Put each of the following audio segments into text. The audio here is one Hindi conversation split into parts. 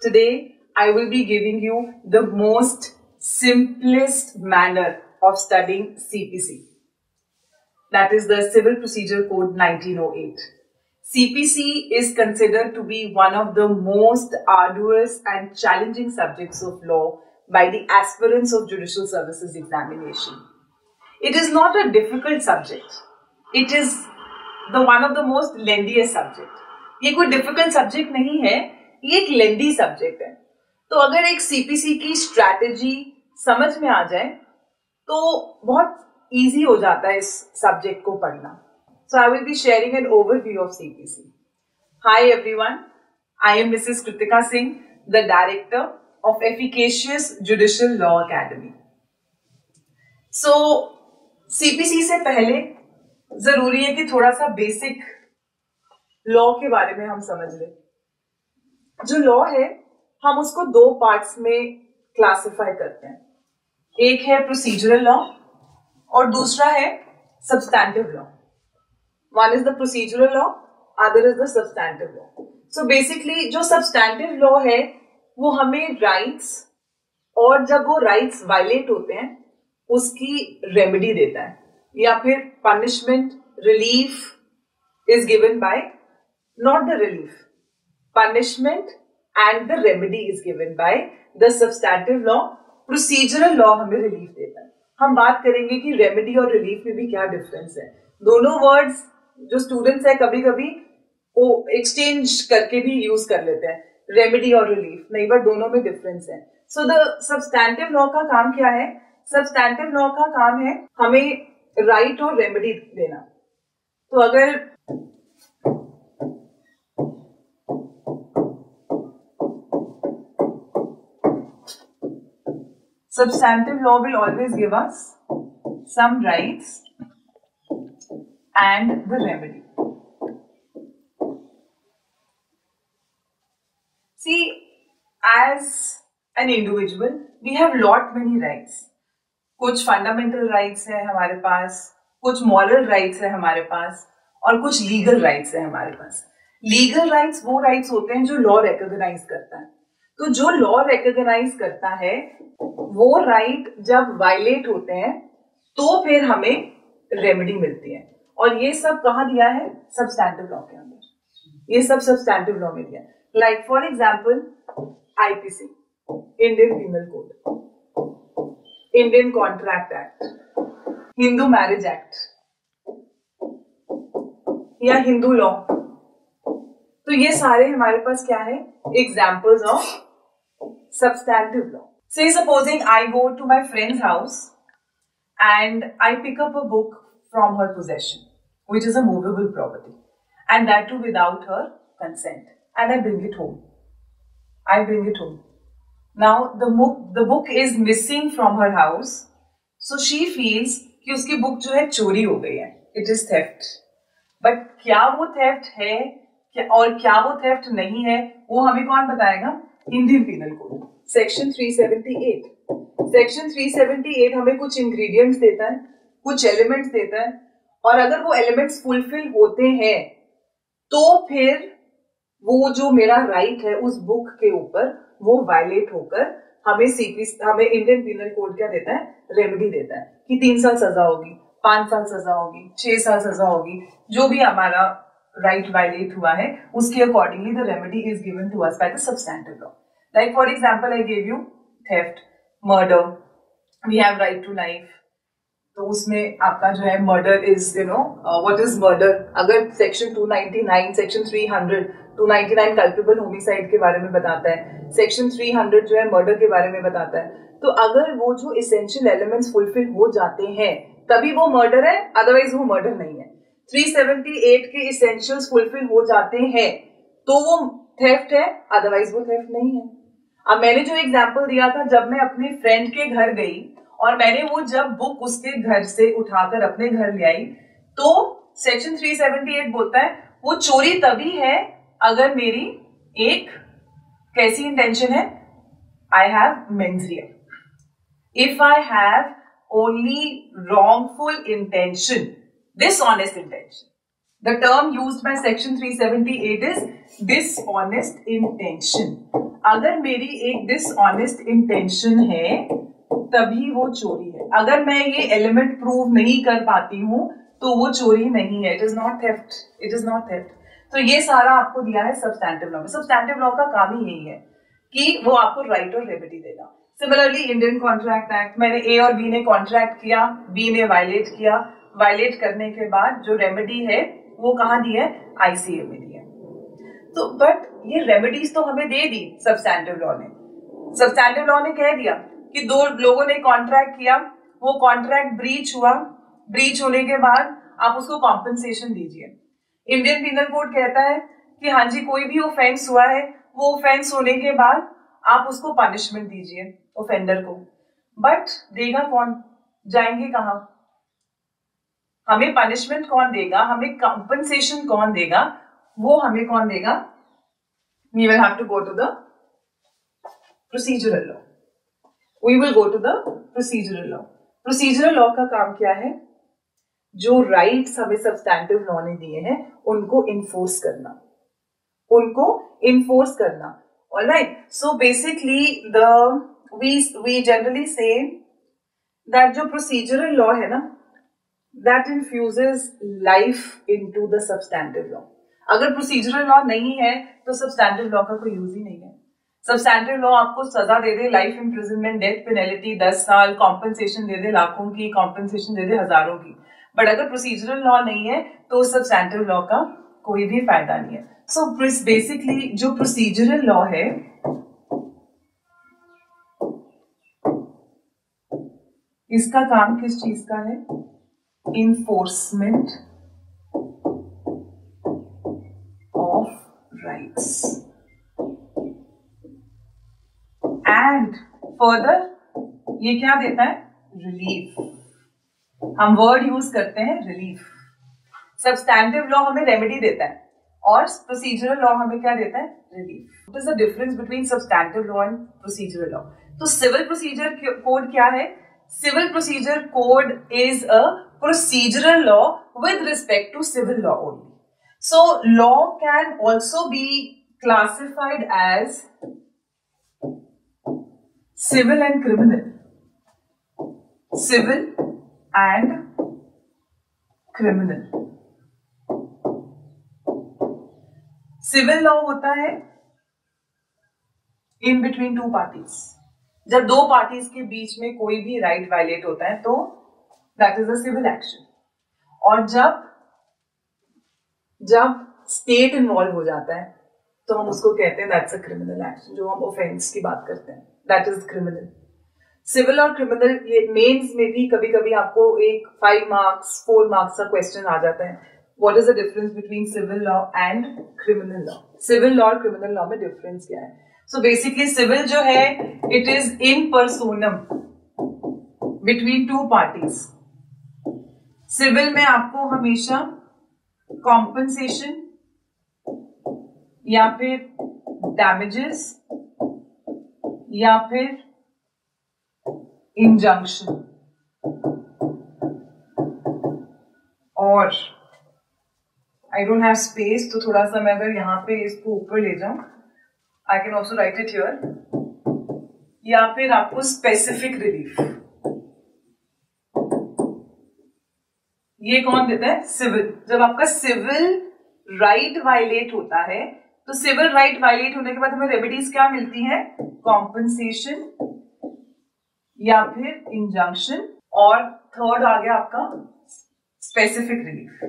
Today, I will be giving you the most simplest manner of studying CPC. That is the Civil Procedure Code 1908. CPC is considered to be one of the most arduous and challenging subjects of law by the aspirants of Judicial Services examination. It is not a difficult subject. It is one of the most lengthiest subject. ये कोई difficult subject नहीं है, ये एक lengthy subject है. तो अगर एक CPC की strategy समझ में आ जाए, तो बहुत easy हो जाता है इस subject को पढ़ना. So I will be sharing an overview of CPC. Hi everyone, I am Mrs. Kritika Singh, the Director of Efficacious Judicial Law Academy. So CPC से पहले जरूरी है कि थोड़ा सा बेसिक लॉ के बारे में हम समझ लें. जो लॉ है हम उसको दो पार्ट्स में क्लासिफाई करते हैं. एक है प्रोसीजरल लॉ और दूसरा है substantive law. One is the procedural law, other is the substantive law. So basically जो सब्सटैंटिव लॉ है वो हमें राइट्स, और जब वो राइट्स वायलेट होते हैं उसकी रेमेडी देता है, या फिर punishment, relief is given by, not the relief, punishment and the remedy is given by the substantive law. Procedural law हमें रिलीफ देता है. हम बात करेंगे कि रेमेडी और रिलीफ में भी क्या डिफरेंस है. दोनों वर्ड्स जो स्टूडेंट्स है कभी कभी वो एक्सचेंज करके भी यूज कर लेते हैं, रेमेडी और रिलीफ नहीं, बट दोनों में डिफरेंस है. सो द सब्सटैंटिव लॉ का काम क्या है? सब्सटैंटिव लॉ का काम है हमें राइट और रेमेडी देना. तो अगर substantive law will always give us some rights and the remedy. See, as an individual, we have lot many rights. कुछ फंडामेंटल राइट्स है हमारे पास, कुछ मॉरल राइट्स है हमारे पास, और कुछ लीगल राइट्स है हमारे पास. लीगल राइट्स वो राइट्स होते हैं जो लॉ रिकॉग्नाइज करता है. तो जो लॉ रिकॉग्नाइज करता है वो राइट जब वायलेट होते हैं तो फिर हमें रेमेडी मिलती है. और ये सब कहाँ दिया है? सब्सटैंटिव लॉ के अंदर. ये सब सब्सटैंटिव लॉ में दिया. Like for example IPC, Indian penal code, Indian contract act, Hindu marriage act या हिंदू लॉ. तो ये सारे हमारे पास क्या है? Examples of substantive law. Say supposing I go to my friend's house and I pick up a book from her possession, which is a movable property, and that too without her consent, and I bring it home. Now the book is missing from her house, so she feels कि उसकी बुक जो है चोरी हो गई है. It is theft. But क्या वो theft है और क्या वो theft नहीं है, वो हमें कौन बताएगा? Indian penal code section 378. Section 378 हमें कुछ इंग्रेडिएंट्स देता है, कुछ एलिमेंट्स देता है, और अगर वो एलिमेंट्स फुलफिल होते हैं तो फिर वो जो मेरा राइट है उस बुक के ऊपर वो वायलेट होकर हमें इंडियन पीनल कोड क्या देता है? रेमेडी देता है कि 3 साल सजा होगी, 5 साल सजा होगी, 6 साल सजा होगी. जो भी हमारा राइट वायलेट हुआ है उसके accordingly the remedy is given to us by the substantive law. Like for example I give you theft, murder, we have right to life. तो उसमें आपका जो है murder is what is murder. अगर सेक्शन 299, सेक्शन 300, 299 कल्पेबल होमिसाइड के बारे में बताता है, सेक्शन 300 जो है मर्डर के बारे में बताता है. तो अगर वो जो इसेंशियल एलिमेंट्स फुलफिल हो जाते हैं तभी वो मर्डर है, अदरवाइज वो मर्डर नहीं है. 378 के इसेंशियल्स फुलफिल हो जाते हैं तो वो थेफ्ट है, अदरवाइज वो थेफ्ट नहीं है. अब मैंने जो एग्जांपल दिया था, जब मैं अपने फ्रेंड के घर गई और मैंने वो जब बुक उसके घर से उठाकर अपने घर ले आई, तो सेक्शन 378 बोलता है वो चोरी तभी है अगर मेरी एक कैसी इंटेंशन है? I have mains Riya. If I have only wrongful intention, dishonest intention. The term used by section 378 is dishonest intention. अगर मेरी एक डिसऑनेस्ट इंटेंशन है तभी वो चोरी है. अगर मैं ये एलिमेंट प्रूव नहीं कर पाती हूं तो वो चोरी नहीं है. It is not theft. It is not theft. तो ये सारा आपको दिया है सब्सटैंटिव लॉ में. सब्सटैंटिव लॉ का काम ही यही है कि वो आपको राइट और रेमेडी देगा. सिमिलरली इंडियन कॉन्ट्रैक्ट एक्ट, मैंने ए और बी ने कॉन्ट्रैक्ट किया, बी ने वायलेट किया. वायलेट करने के बाद जो रेमेडी है वो कहाँ दी है? आईसीए में दी है. तो बट ये रेमेडीज तो हमें दे दी सब्सटैंटिव लॉ ने. सब्सटैंटिव लॉ ने कह दिया कि दो लोगों ने कॉन्ट्रैक्ट किया, वो कॉन्ट्रैक्ट ब्रीच हुआ, ब्रीच होने के बाद आप उसको कॉम्पनसेशन दीजिए. इंडियन पिनल कोड कहता है कि हाँ जी कोई भी ऑफेंस हुआ है, वो ऑफेंस होने के बाद आप उसको पनिशमेंट दीजिए ऑफेंडर को. बट देगा कौन? जाएंगे कहां? हमें पनिशमेंट कौन देगा? हमें कॉम्पनसेशन कौन देगा? वो हमें कौन देगा? We will have to go to the procedural law. We will go to the procedural law. Procedural law का काम क्या है? जो राइट्स हमें सब्सटैंटिव लॉ ने दिए हैं उनको इन्फोर्स करना, उनको इन्फोर्स करना. Alright. So basically we generally say that जो procedural law है ना, that infuses life into the substantive law. अगर प्रोसीजरल लॉ नहीं है तो सब्सटैंटिव लॉ का कोई यूज ही नहीं है. सब्सटैंटिव लॉ आपको सजा दे दे, लाइफ इम्प्रिजनमेंट, डेथ पेनल्टी, 10 साल, कॉम्पनसेशन दे दे लाखों की, कॉम्पनसेशन दे दे हजारों की. बट अगर प्रोसीजरल लॉ नहीं है तो सब्सटैंटिव लॉ का कोई भी फायदा नहीं है. सो बेसिकली जो प्रोसीजरल लॉ है इसका काम किस चीज का है? Enforcement rights. And further ये क्या देता है? रिलीफ. हम वर्ड यूज करते हैं रिलीफ. सब्सटैंटिव लॉ हमें रेमेडी देता है और प्रोसीजरल लॉ हमें क्या देता है? Relief. What is the difference between substantive law and procedural law? तो सिविल प्रोसीजर कोड क्या है? Civil procedure code is a procedural law with respect to civil law only. So law can also be classified as civil and criminal. Civil and criminal. Civil law होता है in between two parties. जब दो पार्टीज के बीच में कोई भी राइट वायलेट होता है तो that is a civil action. और जब स्टेट इन्वॉल्व हो जाता है तो हम उसको कहते हैं दैट्स अ क्रिमिनल एक्शन. जो हम ऑफेंस की बात करते हैं दैट इज क्रिमिनल. सिविल और क्रिमिनल, ये मेंस में भी कभी कभी आपको एक 5 मार्क्स 4 मार्क्स का क्वेश्चन आ जाता है. What is the difference between civil law and criminal law? Civil law और क्रिमिनल लॉ में डिफरेंस क्या है? सो बेसिकली सिविल जो है it is in personam between two parties. Civil में आपको हमेशा कॉम्पनसेशन या फिर डैमेजेस या फिर इंजंक्शन और आई डोंट हैव स्पेस तो थोड़ा सा मैं अगर यहां पे इसको ऊपर ले जाऊं, I can also right it here, या फिर आपको स्पेसिफिक रिलीफ. ये कौन देता है? सिविल. जब आपका सिविल राइट वायलेट होता है तो सिविल राइट वायलेट होने के बाद हमें रेमेडीज क्या मिलती है? कॉम्पनसेशन या फिर इंजंक्शन, और थर्ड आ गया आपका स्पेसिफिक रिलीफ.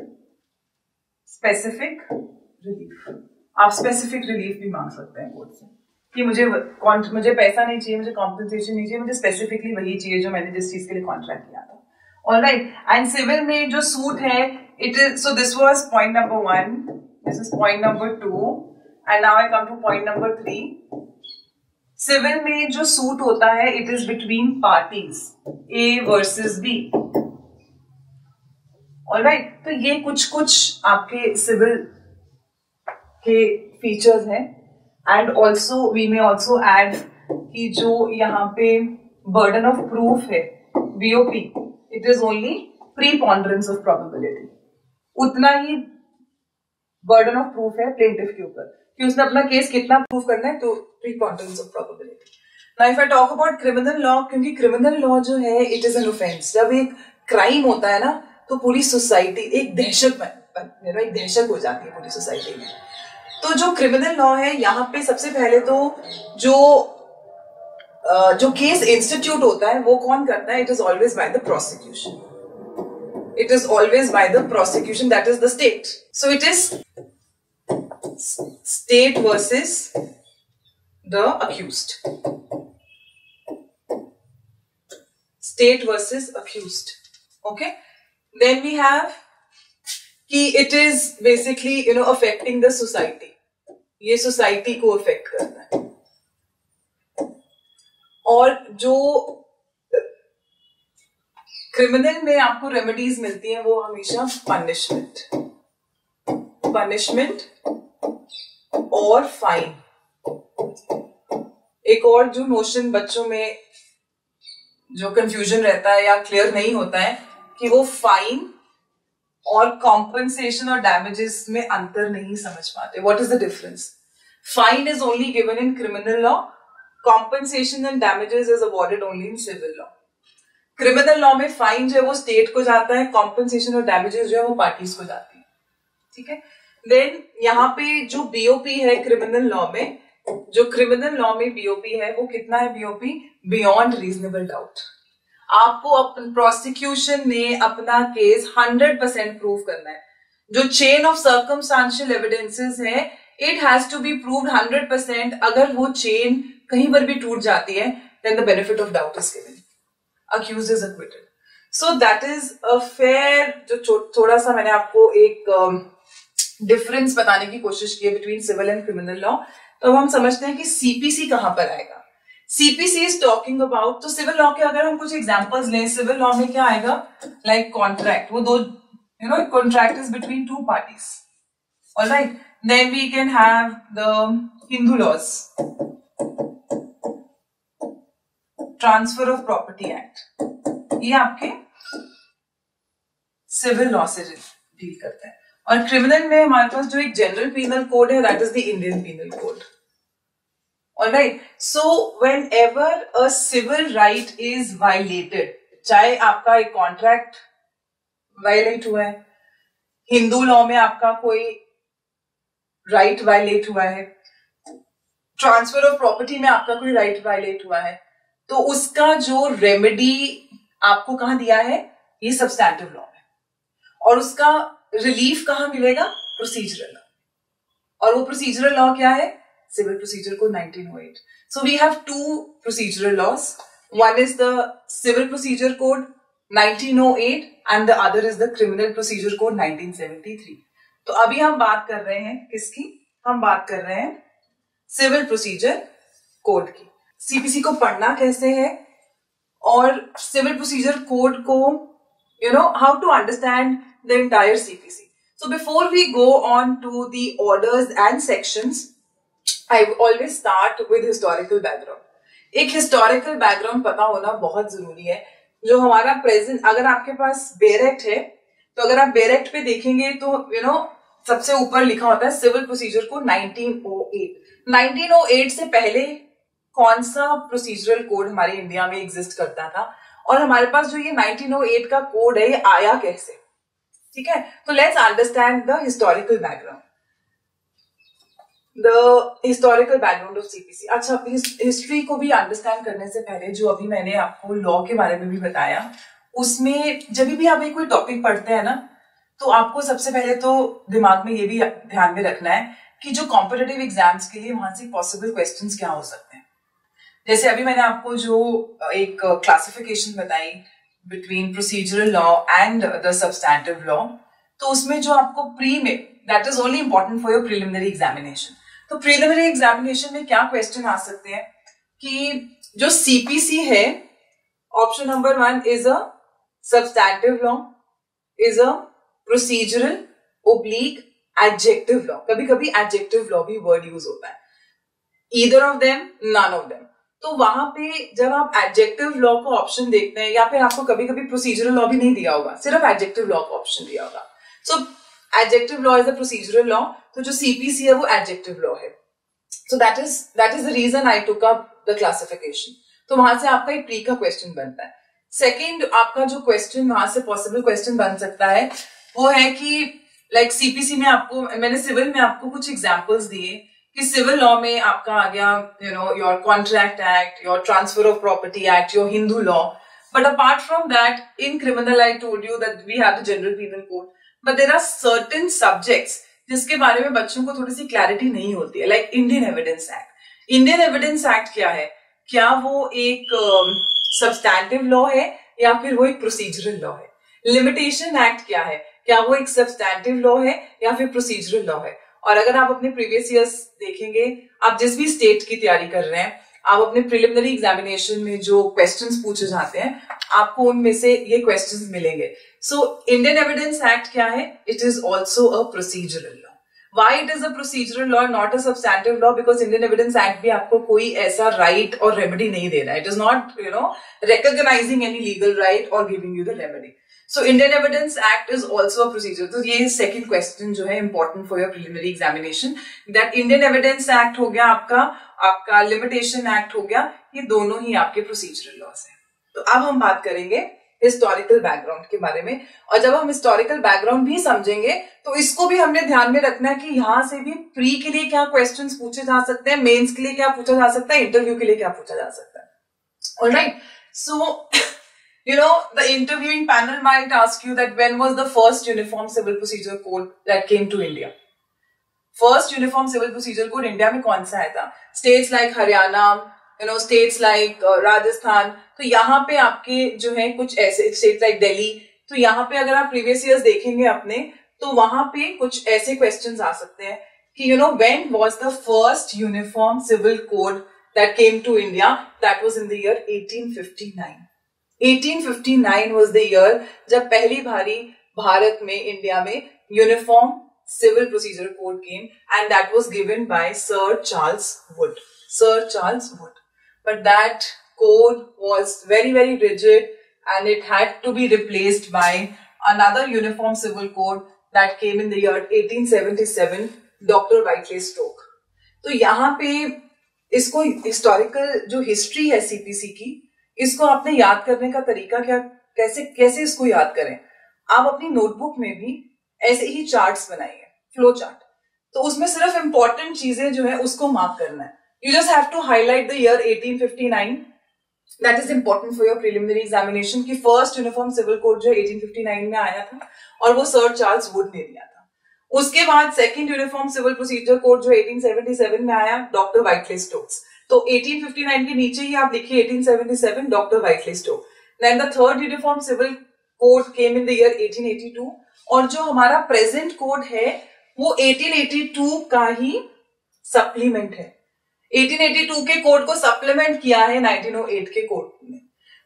स्पेसिफिक रिलीफ, आप स्पेसिफिक रिलीफ भी मांग सकते हैं कोर्ट से कि मुझे पैसा नहीं चाहिए, मुझे कॉम्पनसेशन नहीं चाहिए, मुझे स्पेसिफिकली वही चाहिए जो मैंने जिस चीज के लिए कॉन्ट्रैक्ट किया था. Alright, and civil में जो सूट है, it is, so this was point number 1, this is point number 2, and now I come to point number 3. Civil में जो सूट होता है, it is between parties, A versus B. Alright, तो ये कुछ आपके civil के features हैं, and also we may also add कि जो यहाँ पे burden of proof है, BOP, it is only preponderance of probability. उतना ही burden of proof है plaintiff के ऊपर, कि उसने अपना केस कितना प्रूव करना है, तो preponderance of probability. Now if I talk about criminal law, क्योंकि क्रिमिनल लॉ जो है इट इज एन ऑफेंस. जब एक क्राइम होता है ना तो पूरी सोसाइटी एक दहशत हो जाती है पूरी सोसाइटी में. तो जो क्रिमिनल लॉ है यहाँ पे सबसे पहले तो जो केस इंस्टीट्यूट होता है वो कौन करता है? It is always by the prosecution. It is always by the prosecution, that is the state. So it is state versus the accused. State versus accused. Okay. Then we have कि it is basically affecting the society. ये society को affect करता है. और जो क्रिमिनल में आपको रेमेडीज मिलती हैं वो हमेशा पनिशमेंट और फाइन. एक और जो नोशन बच्चों में जो कंफ्यूजन रहता है या क्लियर नहीं होता है कि वो फाइन और कॉम्पनसेशन और डैमेजेस में अंतर नहीं समझ पाते. What is the difference? Fine is only given in criminal law, compensation and damages is awarded only in civil law. Criminal law में फाइन जो है वो स्टेट को जाता है, कॉम्पनसेशन और डैमेजेस जो है वो पार्टीज को जाती है. ठीक है. देन यहाँ पे जो बीओपी है क्रिमिनल लॉ में, जो क्रिमिनल लॉ में बीओपी है वो कितना है? BOP beyond reasonable doubt. आपको अपन प्रोसिक्यूशन ने अपना केस 100% प्रूव करना है. जो चेन ऑफ सर्कमस्टांशियल एविडेंसेस है it has to be proved 100%. अगर वो चेन कहीं पर भी टूट जाती है then the benefit of doubt is given. Accused is acquitted. So that is a fair, जो थोड़ा सा मैंने आपको एक डिफरेंस बताने की कोशिश की है between civil and criminal law. तो हम समझते हैं कि सीपीसी कहां पर आएगा. सीपीसी इज टॉकिंग अबाउट, तो सिविल लॉ के अगर हम कुछ एग्जांपल्स लें, सिविल लॉ में क्या आएगा? लाइक कॉन्ट्रैक्ट, वो दो contract is between two parties. Alright. Then we can have the Hindu laws, transfer of property act, ये आपके सिविल लॉ से डील करते हैं. और क्रिमिनल में हमारे पास जो एक जनरल पीनल कोड है that is the Indian penal code. Alright. So whenever a civil right is violated, चाहे आपका एक कॉन्ट्रैक्ट वायलेट हुआ है, हिंदू लॉ में आपका कोई राइट वायलेट हुआ है, ट्रांसफर ऑफ प्रॉपर्टी में आपका कोई राइट वायलेट हुआ है, तो उसका जो रेमेडी आपको कहां दिया है? ये सब्सटैंटिव लॉ में. और उसका रिलीफ कहां मिलेगा? Procedural law. और वो प्रोसीजरल लॉ क्या है? Civil procedure code 1908. So we have two procedural laws. One is the civil procedure code 1908 and the other is the criminal procedure code 1973. तो अभी हम बात कर रहे हैं किसकी? हम बात कर रहे हैं सिविल प्रोसीजर कोड की. सीपीसी को पढ़ना कैसे है और सिविल प्रोसीजर कोड को how to understand the entire CPC. So before we go on to the orders and sections, I always start with historical background. एक हिस्टोरिकल बैकग्राउंड पता होना बहुत जरूरी है. जो हमारा प्रेजेंट, अगर आपके पास बेयर एक्ट है तो अगर आप बेयर एक्ट पे देखेंगे तो सबसे ऊपर लिखा होता है सिविल प्रोसीजर कोड 1908. 1908 से पहले कौन सा प्रोसीजरल कोड हमारे इंडिया में एग्जिस्ट करता था और हमारे पास जो ये 1908 का कोड है ये आया कैसे? ठीक है. तो let's understand the historical background. The historical background of CPC. अच्छा, हिस्ट्री को भी अंडरस्टैंड करने से पहले जो अभी मैंने आपको लॉ के बारे में भी बताया, उसमें जब भी आप कोई टॉपिक पढ़ते हैं ना तो आपको सबसे पहले तो दिमाग में ये भी ध्यान में रखना है कि जो कॉम्पिटिटिव एग्जाम्स के लिए वहां से पॉसिबल क्वेश्चंस क्या हो सकते हैं. जैसे अभी मैंने आपको जो एक क्लासिफिकेशन बताई between procedural law and the substantive law, तो उसमें जो आपको प्री में, that is only important for your preliminary examination. तो प्रिलिमिनरी एग्जामिनेशन में क्या क्वेश्चन आ सकते हैं कि जो सीपीसी है, option number 1 is a substantive law, is a procedural oblique adjective law. कभी कभी एडजेक्टिव लॉ भी वर्ड यूज होता है. Either of them, none of them. तो वहां पे जब आप एडजेक्टिव लॉ को ऑप्शन देखते हैं, या फिर आपको कभी कभी प्रोसीजरल लॉ भी नहीं दिया होगा, सिर्फ एडजेक्टिव लॉ का ऑप्शन दिया होगा. So adjective law is a procedural law तो जो CPC है वो एडजेक्टिव लॉ है. So that is the reason I took up the classification. तो वहां से आपका एक प्री का क्वेश्चन बनता है. सेकेंड आपका जो क्वेश्चन वहां से पॉसिबल क्वेश्चन बन सकता है वो है कि लाइक CPC में आपको, मैंने सिविल में आपको कुछ एग्जांपल्स दिए कि सिविल लॉ में आपका आ गया your contract act, your transfer of property act, your Hindu law. But apart from that in criminal I told you that we have the general penal code, but there are certain subjects जिसके बारे में बच्चों को थोड़ी सी क्लैरिटी नहीं होती है, like Indian Evidence act. Indian Evidence act क्या है? क्या वो एक सब्सटैंटिव लॉ है या फिर वो एक प्रोसीजरल लॉ है? लिमिटेशन एक्ट क्या है? क्या वो एक सब्सटैंटिव लॉ है या फिर प्रोसीजरल लॉ है? और अगर आप अपने प्रीवियस ईयर्स देखेंगे, आप जिस भी स्टेट की तैयारी कर रहे हैं, आप अपने प्रिलिमिनरी एग्जामिनेशन में जो क्वेश्चंस पूछे जाते हैं, आपको उनमें से ये क्वेश्चंस मिलेंगे. सो इंडियन एविडेंस एक्ट क्या है? It is also a procedural law. Why it is a procedural law, not a substantive law? Because Indian Evidence Act भी आपको कोई ऐसा right और remedy नहीं दे रहा है. It is not, recognizing any legal right or giving you the remedy. So Indian Evidence Act is also a procedure. तो ये second question जो है important for your preliminary examination. That Indian Evidence Act हो गया आपका Limitation Act हो गया, ये दोनों ही आपके procedural laws हैं. तो अब हम बात करेंगे हिस्टोरिकल बैकग्राउंड के बारे में. और जब हम हिस्टोरिकल बैकग्राउंड भी समझेंगे तो इसको भी हमने ध्यान में रखना है कि यहाँ से भी प्री के लिए क्या क्वेश्चंस पूछे जा सकते हैं, मेंस के लिए क्या पूछा जा सकता है, इंटरव्यू के लिए क्या पूछा जा सकता है. Alright, so the interviewing panel might ask you that when was the first uniform civil procedure code that came to India? First uniform civil procedure code India में कौन सा आया था? States like Haryana, states like Rajasthan. तो यहाँ पे आपके जो है कुछ ऐसे स्टेट लाइक दिल्ली, तो यहाँ पे अगर आप प्रीवियस ईयर्स देखेंगे अपने, तो वहां पे कुछ ऐसे क्वेश्चंस आ सकते हैं कि when was the first uniform civil code that came to India? That was in the year 1859. 1859 was the year जब पहली बारी भारत में, इंडिया में uniform civil procedure code came, and that was given by sir Charles Wood. Sir Charles Wood. But that code was very, very rigid and it had to be replaced by another uniform civil code that came in the year 1877, Dr. Whiteley Stokes. तो यहाँ पे इसको हिस्टोरिकल जो हिस्ट्री है CPC की, इसको आपने याद करने का तरीका क्या, कैसे इसको याद करें? आप अपनी नोटबुक में भी ऐसे ही चार्ट्स बनाइए, फ्लो चार्ट. तो उसमें सिर्फ इंपॉर्टेंट चीजें जो है उसको मार्क करना है. You just have to highlight the year 1859. That is important for your preliminary examination कि first uniform civil code जो 1859 में आया था और वो सर चार्ल्स वुड ने दिया था. उसके बाद second uniform civil procedure code जो 1877 में आया, डॉक्टर वाइटले स्टोक्स. तो 1859 के नीचे ही आप लिखिए 1877 doctor वाइटले Stokes. Then the third uniform civil code came in the year 1882 और जो हमारा present code है वो 1882 का ही सप्लीमेंट है. 1882 के कोड को सप्लीमेंट किया है 1908 के कोड में.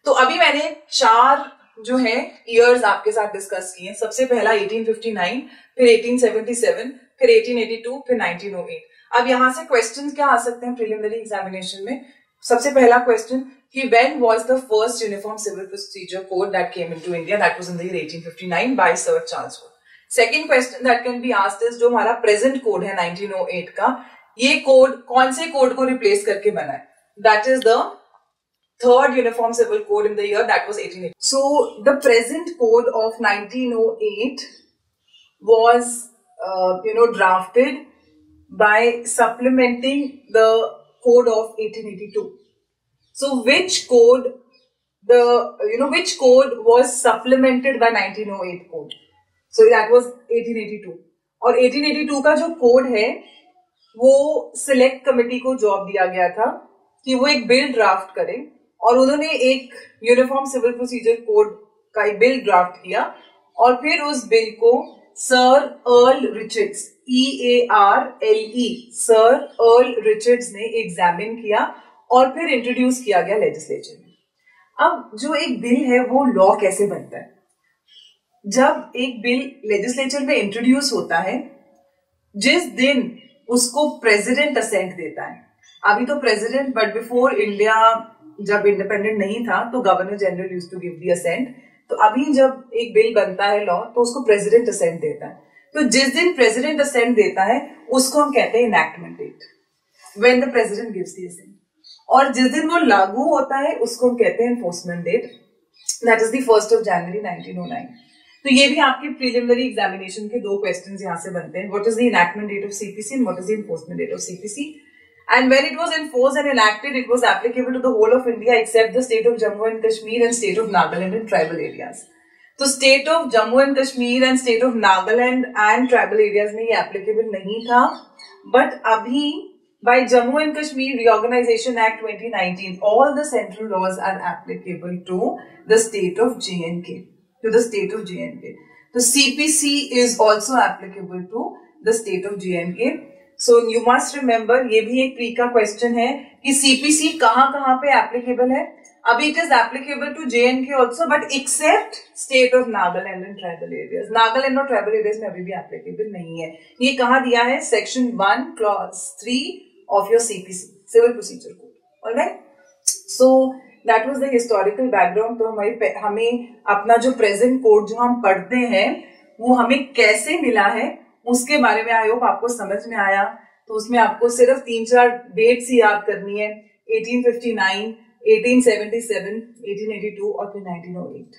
तो अभी मैंने 4 जो है ईयर्स आपके साथ डिस्कस किए. सबसे पहला 1859, फिर 1877, फिर 1882, फिर 1908. अब यहां से क्वेश्चन क्या आ सकते हैं प्रिलिमिनरी एग्जामिनेशन में? सबसे पहला क्वेश्चन कि when was the first uniform civil procedure code that came into India? That was in the year 1859 by sir Charles Wood. Second question that can be asked is जो हमारा प्रेजेंट कोड है 1908 का, ये कोड कौन से कोड को रिप्लेस करके बना है? That is the third uniform civil code in the year that was 1880. So the present code of 1908 was drafted by supplementing the code of 1882. So which code which code was supplemented by 1908 code? So that was 1882. और 1882 का जो कोड है वो सिलेक्ट कमेटी को जॉब दिया गया था कि वो एक बिल ड्राफ्ट करें, और उन्होंने एक यूनिफॉर्म सिविल प्रोसीजर कोड का एक बिल ड्राफ्ट किया और फिर उस बिल को sir earl Richards, EARLE, sir earl Richards ने एग्जामिन किया और फिर इंट्रोड्यूस किया गया लेजिस्लेचर में. अब जो एक बिल है वो लॉ कैसे बनता है? जब एक बिल लेजिस्लेचर में इंट्रोड्यूस होता है, जिस दिन उसको प्रेसिडेंट असेंट देता है. अभी तो प्रेसिडेंट, बट बिफोर इंडिया जब इंडिपेंडेंट नहीं था तो governor general used to give the assent. तो अभी जब एक बिल बनता है लॉ तो उसको प्रेसिडेंट असेंट देता है. तो जिस दिन प्रेसिडेंट असेंट देता है उसको हम कहते हैं enactment date, when the president gives the assent. और जिस दिन वो लागू होता है उसको हम कहते हैं enforcement date, that is the 1 January 1909। तो ये भी आपके प्रिलिमिनरी एग्जामिनेशन के 2 क्वेश्चंस यहां से बनते हैं, what is the enactment date of CPC and what is the enforcement date of CPC. And when it was enforced and enacted, it was applicable to the whole of India except the state of Jammu and Kashmir and state of Nagaland and tribal areas. तो state of Jammu and Kashmir and state of Nagaland and tribal areas में ये applicable नहीं था, but अभी by Jammu and Kashmir Reorganization Act 2019, all the central laws are applicable to the state of J&K, to the state of J&K. So CPC is also applicable to the state of J&K. So you must remember, ये भी एक प्री का क्वेश्चन है कि सीपीसी कहाँ पे एप्लीकेबल है। अभी it is applicable to JNK also, but except state of Nagaland and tribal areas. Nagaland और ट्राइबल एरियाज में अभी भी एप्लीकेबल नहीं है। ये कहाँ दिया है? Section 1 clause 3 of your CPC, civil procedure code. Alright, so that was the historical background. तो हमें अपना जो प्रेजेंट कोड जो हम पढ़ते हैं वो हमें कैसे मिला है उसके बारे में आई होप आपको समझ में आया। तो उसमें आपको सिर्फ 3-4 डेट्स ही याद करनी है, 1859, 1877, 1882 और फिर 1908।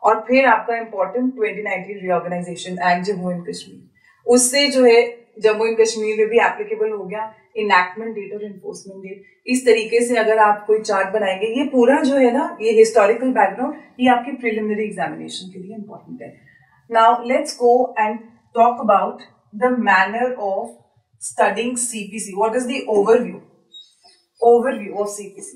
और फिर आपका important 2019 reorganisation act Jammu and Kashmir, उससे जो है जम्मू एंड कश्मीर में भी एप्लीकेबल हो गया इनैक्टमेंट डेट और एनफोर्समेंट डेट। इस तरीके से अगर आप कोई चार्ट बनाएंगे, ये पूरा जो है ना, ये हिस्टोरिकल बैकग्राउंड, ये आपके प्रिलिमिनरी एग्जामिनेशन के लिए इंपॉर्टेंट है। Now let's go and talk about the manner of studying CPC. What is the overview of CPC?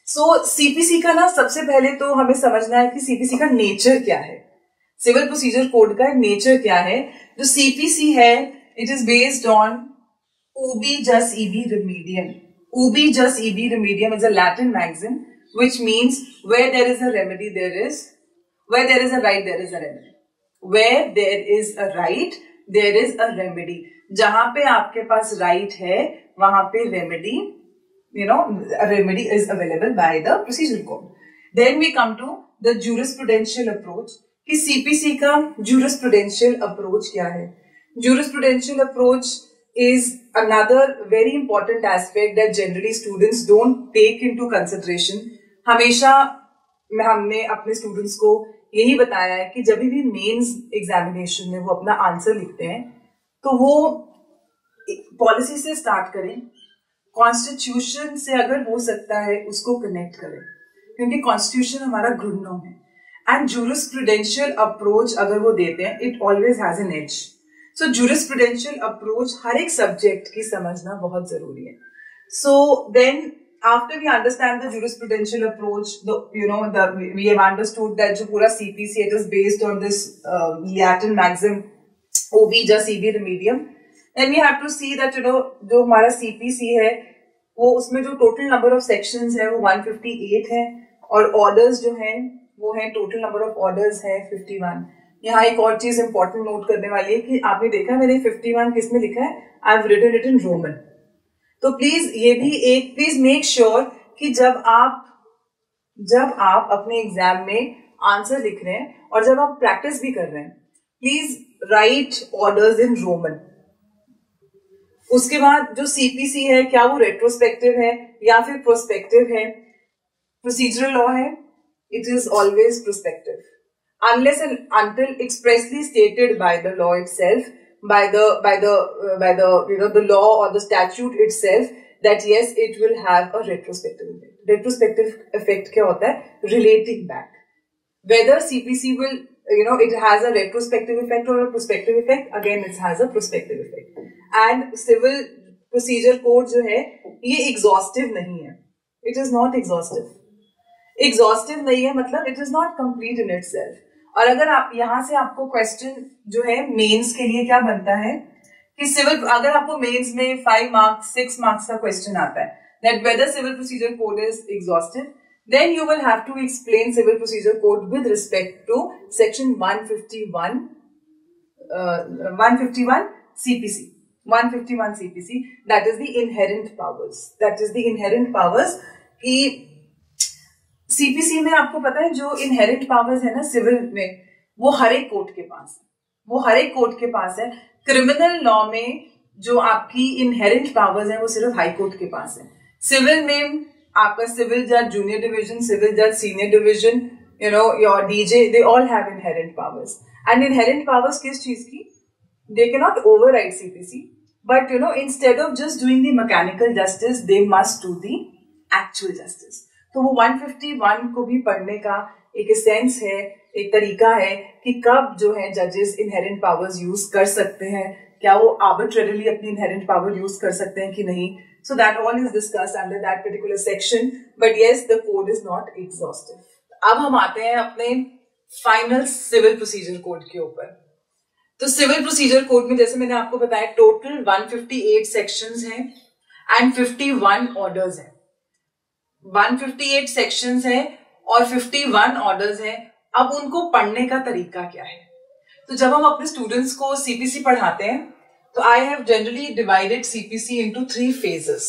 So CPC का ना सबसे पहले तो हमें समझना है कि CPC का नेचर क्या है, सिविल प्रोसीजर कोड का नेचर क्या है। जो CPC है, it is based on ubi jus ibi remedium. Ubi jus ibi remedium is a Latin maxim which means where there is a remedy where there is a right there is a remedy. Where there is a right, there is a remedy. जहां पे आपके पास right है, वहां पे remedy, a remedy is available by the procedure code. Then we come to the jurisprudential approach. कि CPC का jurisprudential approach क्या है? Jurisprudential approach is another very important aspect that generally students don't take into consideration. हमेशा हमने अपने स्टूडेंट्स को यही बताया है कि जब भी मेंस एग्जामिनेशन में वो अपना आंसर लिखते हैं तो वो पॉलिसी से स्टार्ट करें, कॉन्स्टिट्यूशन से अगर हो सकता है उसको कनेक्ट करें, क्योंकि कॉन्स्टिट्यूशन हमारा ग्रुंडनॉर्म है। एंड जूरिस्प्रूडेंशियल अप्रोच अगर वो देते हैं, it always has an edge. So jurisprudential approach हर एक सब्जेक्ट की समझना बहुत जरूरी है। So then after we understand the jurisprudential approach, we have understood that जो पूरा CPC it is based on this Latin maxim ubi jus ibi remedium. Then we have to see that जो हमारा CPC है वो उसमें जो टोटल नंबर ऑफ सेक्शंस है वो 158 है, और ऑर्डर्स जो हैं वो है टोटल नंबर ऑफ ऑर्डर्स है 51। यहाँ एक और चीज इंपॉर्टेंट नोट करने वाली है कि आपने देखा मैंने 51 किसमें लिखा है, I have written it in Roman. तो प्लीज ये भी एक प्लीज मेक श्योर कि जब आप अपने एग्जाम में आंसर लिख रहे हैं और जब आप प्रैक्टिस भी कर रहे हैं, please right orders in Roman. उसके बाद जो सीपीसी है, क्या वो रेट्रोस्पेक्टिव है या फिर प्रोस्पेक्टिव है? प्रोसीजरल लॉ है, it is always prospective unless and until expressly stated by the law itself, by the law or the statute itself, that yes, it will have a retrospective effect. Retrospective effect क्या होता है? Relating back. Whether CPC will, it has a retrospective effect or a prospective effect, again it has a prospective effect. And civil procedure code जो है ये exhaustive नहीं है. It is not exhaustive. Exhaustive नहीं है मतलब it is not complete in itself. और अगर आप यहां से आपको क्वेश्चन जो है मेंस के लिए क्या बनता है कि सिविल, अगर आपको मेंस में 5 मार्क्स 6 मार्क्स का क्वेश्चन आता है that whether civil procedure code is exhaustive, then you will have to explain civil procedure code with respect to section 151 CPC 151 CPC, that is the inherent powers. कि सीपीसी में आपको पता है जो इनहेरेंट पावर्स है ना सिविल में, वो हर एक कोर्ट के पास है, वो हर एक कोर्ट के पास है। क्रिमिनल लॉ में जो आपकी इनहेरेंट पावर्स है वो सिर्फ हाई कोर्ट के पास है। सिविल में आपका सिविल जज जूनियर डिवीजन, सिविल जज senior division, your DJ, they all have inherent powers. And inherent powers किस चीज की? They can not override CPC, but instead of just doing the mechanical justice they must do the actual justice. तो वो 151 को भी पढ़ने का एक सेंस है, एक तरीका है कि कब जो है जजेस इनहेरेंट पावर्स यूज कर सकते हैं, क्या वो आर्बिट्रेरीली अपनी इनहेरेंट पावर यूज कर सकते हैं कि नहीं। So that all is discussed under that particular section, but yes the code is not exhaustive. अब हम आते हैं अपने फाइनल सिविल प्रोसीजर कोड के ऊपर। तो सिविल प्रोसीजर कोड में जैसे मैंने आपको बताया टोटल 158 सेक्शंस हैं एंड 51 ऑर्डर्स हैं। 158 सेक्शंस हैं और 51 ऑर्डर्स हैं। अब उनको पढ़ने का तरीका क्या है? तो जब हम अपने स्टूडेंट्स को सीपीसी पढ़ाते हैं तो I have generally divided CPC into 3 phases.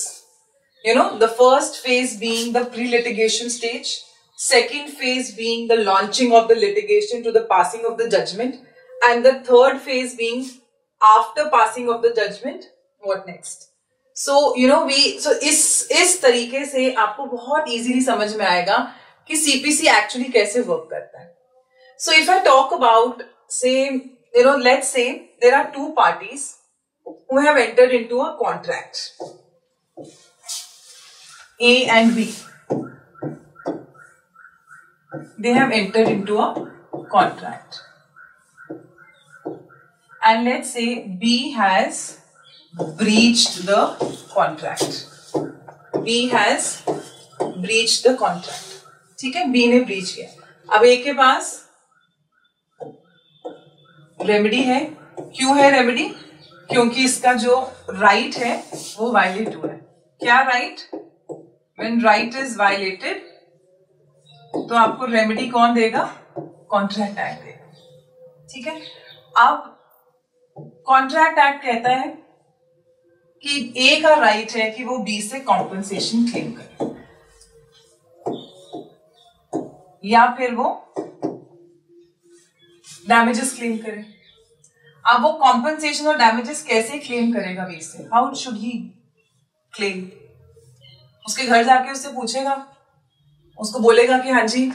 The first phase being the pre-litigation stage, second phase being the launching of the litigation to the passing of the judgment, and the third phase being after passing of the judgment, what next? So इस तरीके से आपको बहुत इजीली समझ में आएगा कि सीपीसी एक्चुअली कैसे वर्क करता है। So if I talk about, let's say there are 2 parties who have entered into a contract, A and B. They have entered into a contract. And let's say B has breached the contract. B has breached the contract. ठीक है, B ने ब्रीच किया। अब A के पास रेमेडी है। क्यों है रेमेडी? क्योंकि इसका जो राइट है वो वायलेट हुआ है। क्या right? When right is violated तो आपको रेमेडी कौन देगा? कॉन्ट्रैक्ट एक्ट देगा। ठीक है, अब कॉन्ट्रैक्ट एक्ट कहता है कि ए का राइट है कि वो बी से कॉम्पनसेशन क्लेम करे या फिर वो डैमेजेस क्लेम करे। अब वो कॉम्पनसेशन और डैमेजेस कैसे क्लेम करेगा बी से? How should he claim? उसके घर जाके उससे पूछेगा, उसको बोलेगा कि हाँ जी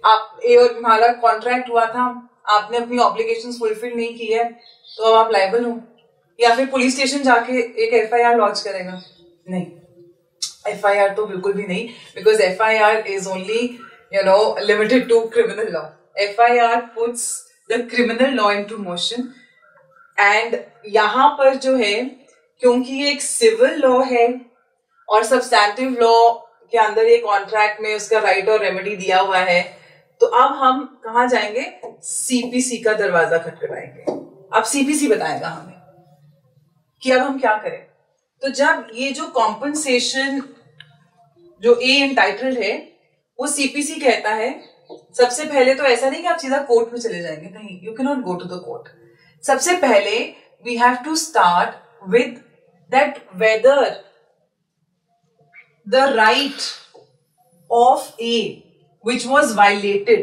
आप ए और हमारा कॉन्ट्रैक्ट हुआ था, आपने अपनी ऑब्लिगेशंस फुलफिल नहीं की है तो अब आप लायबल हो। या फिर पुलिस स्टेशन जाके एक एफआईआर लॉन्च करेगा? नहीं, एफआईआर तो बिल्कुल भी नहीं, because FIR is only limited to criminal law. FIR puts the criminal law into motion. And यहां पर जो है, क्योंकि ये एक सिविल लॉ है और सब्सटैंटिव लॉ के अंदर ये कॉन्ट्रैक्ट में उसका राइट और रेमेडी दिया हुआ है, तो अब हम कहां जाएंगे? सीपीसी का दरवाजा खटखटाएंगे। अब सीपीसी बताएगा हमें कि अब हम क्या करें। तो जब ये जो कॉम्पनसेशन जो ए एंटाइटल्ड है वो सीपीसी कहता है, सबसे पहले तो ऐसा नहीं कि आप सीधा कोर्ट में चले जाएंगे, नहीं, you can not go to the court. सबसे पहले we have to start with that whether the right of a which was violated,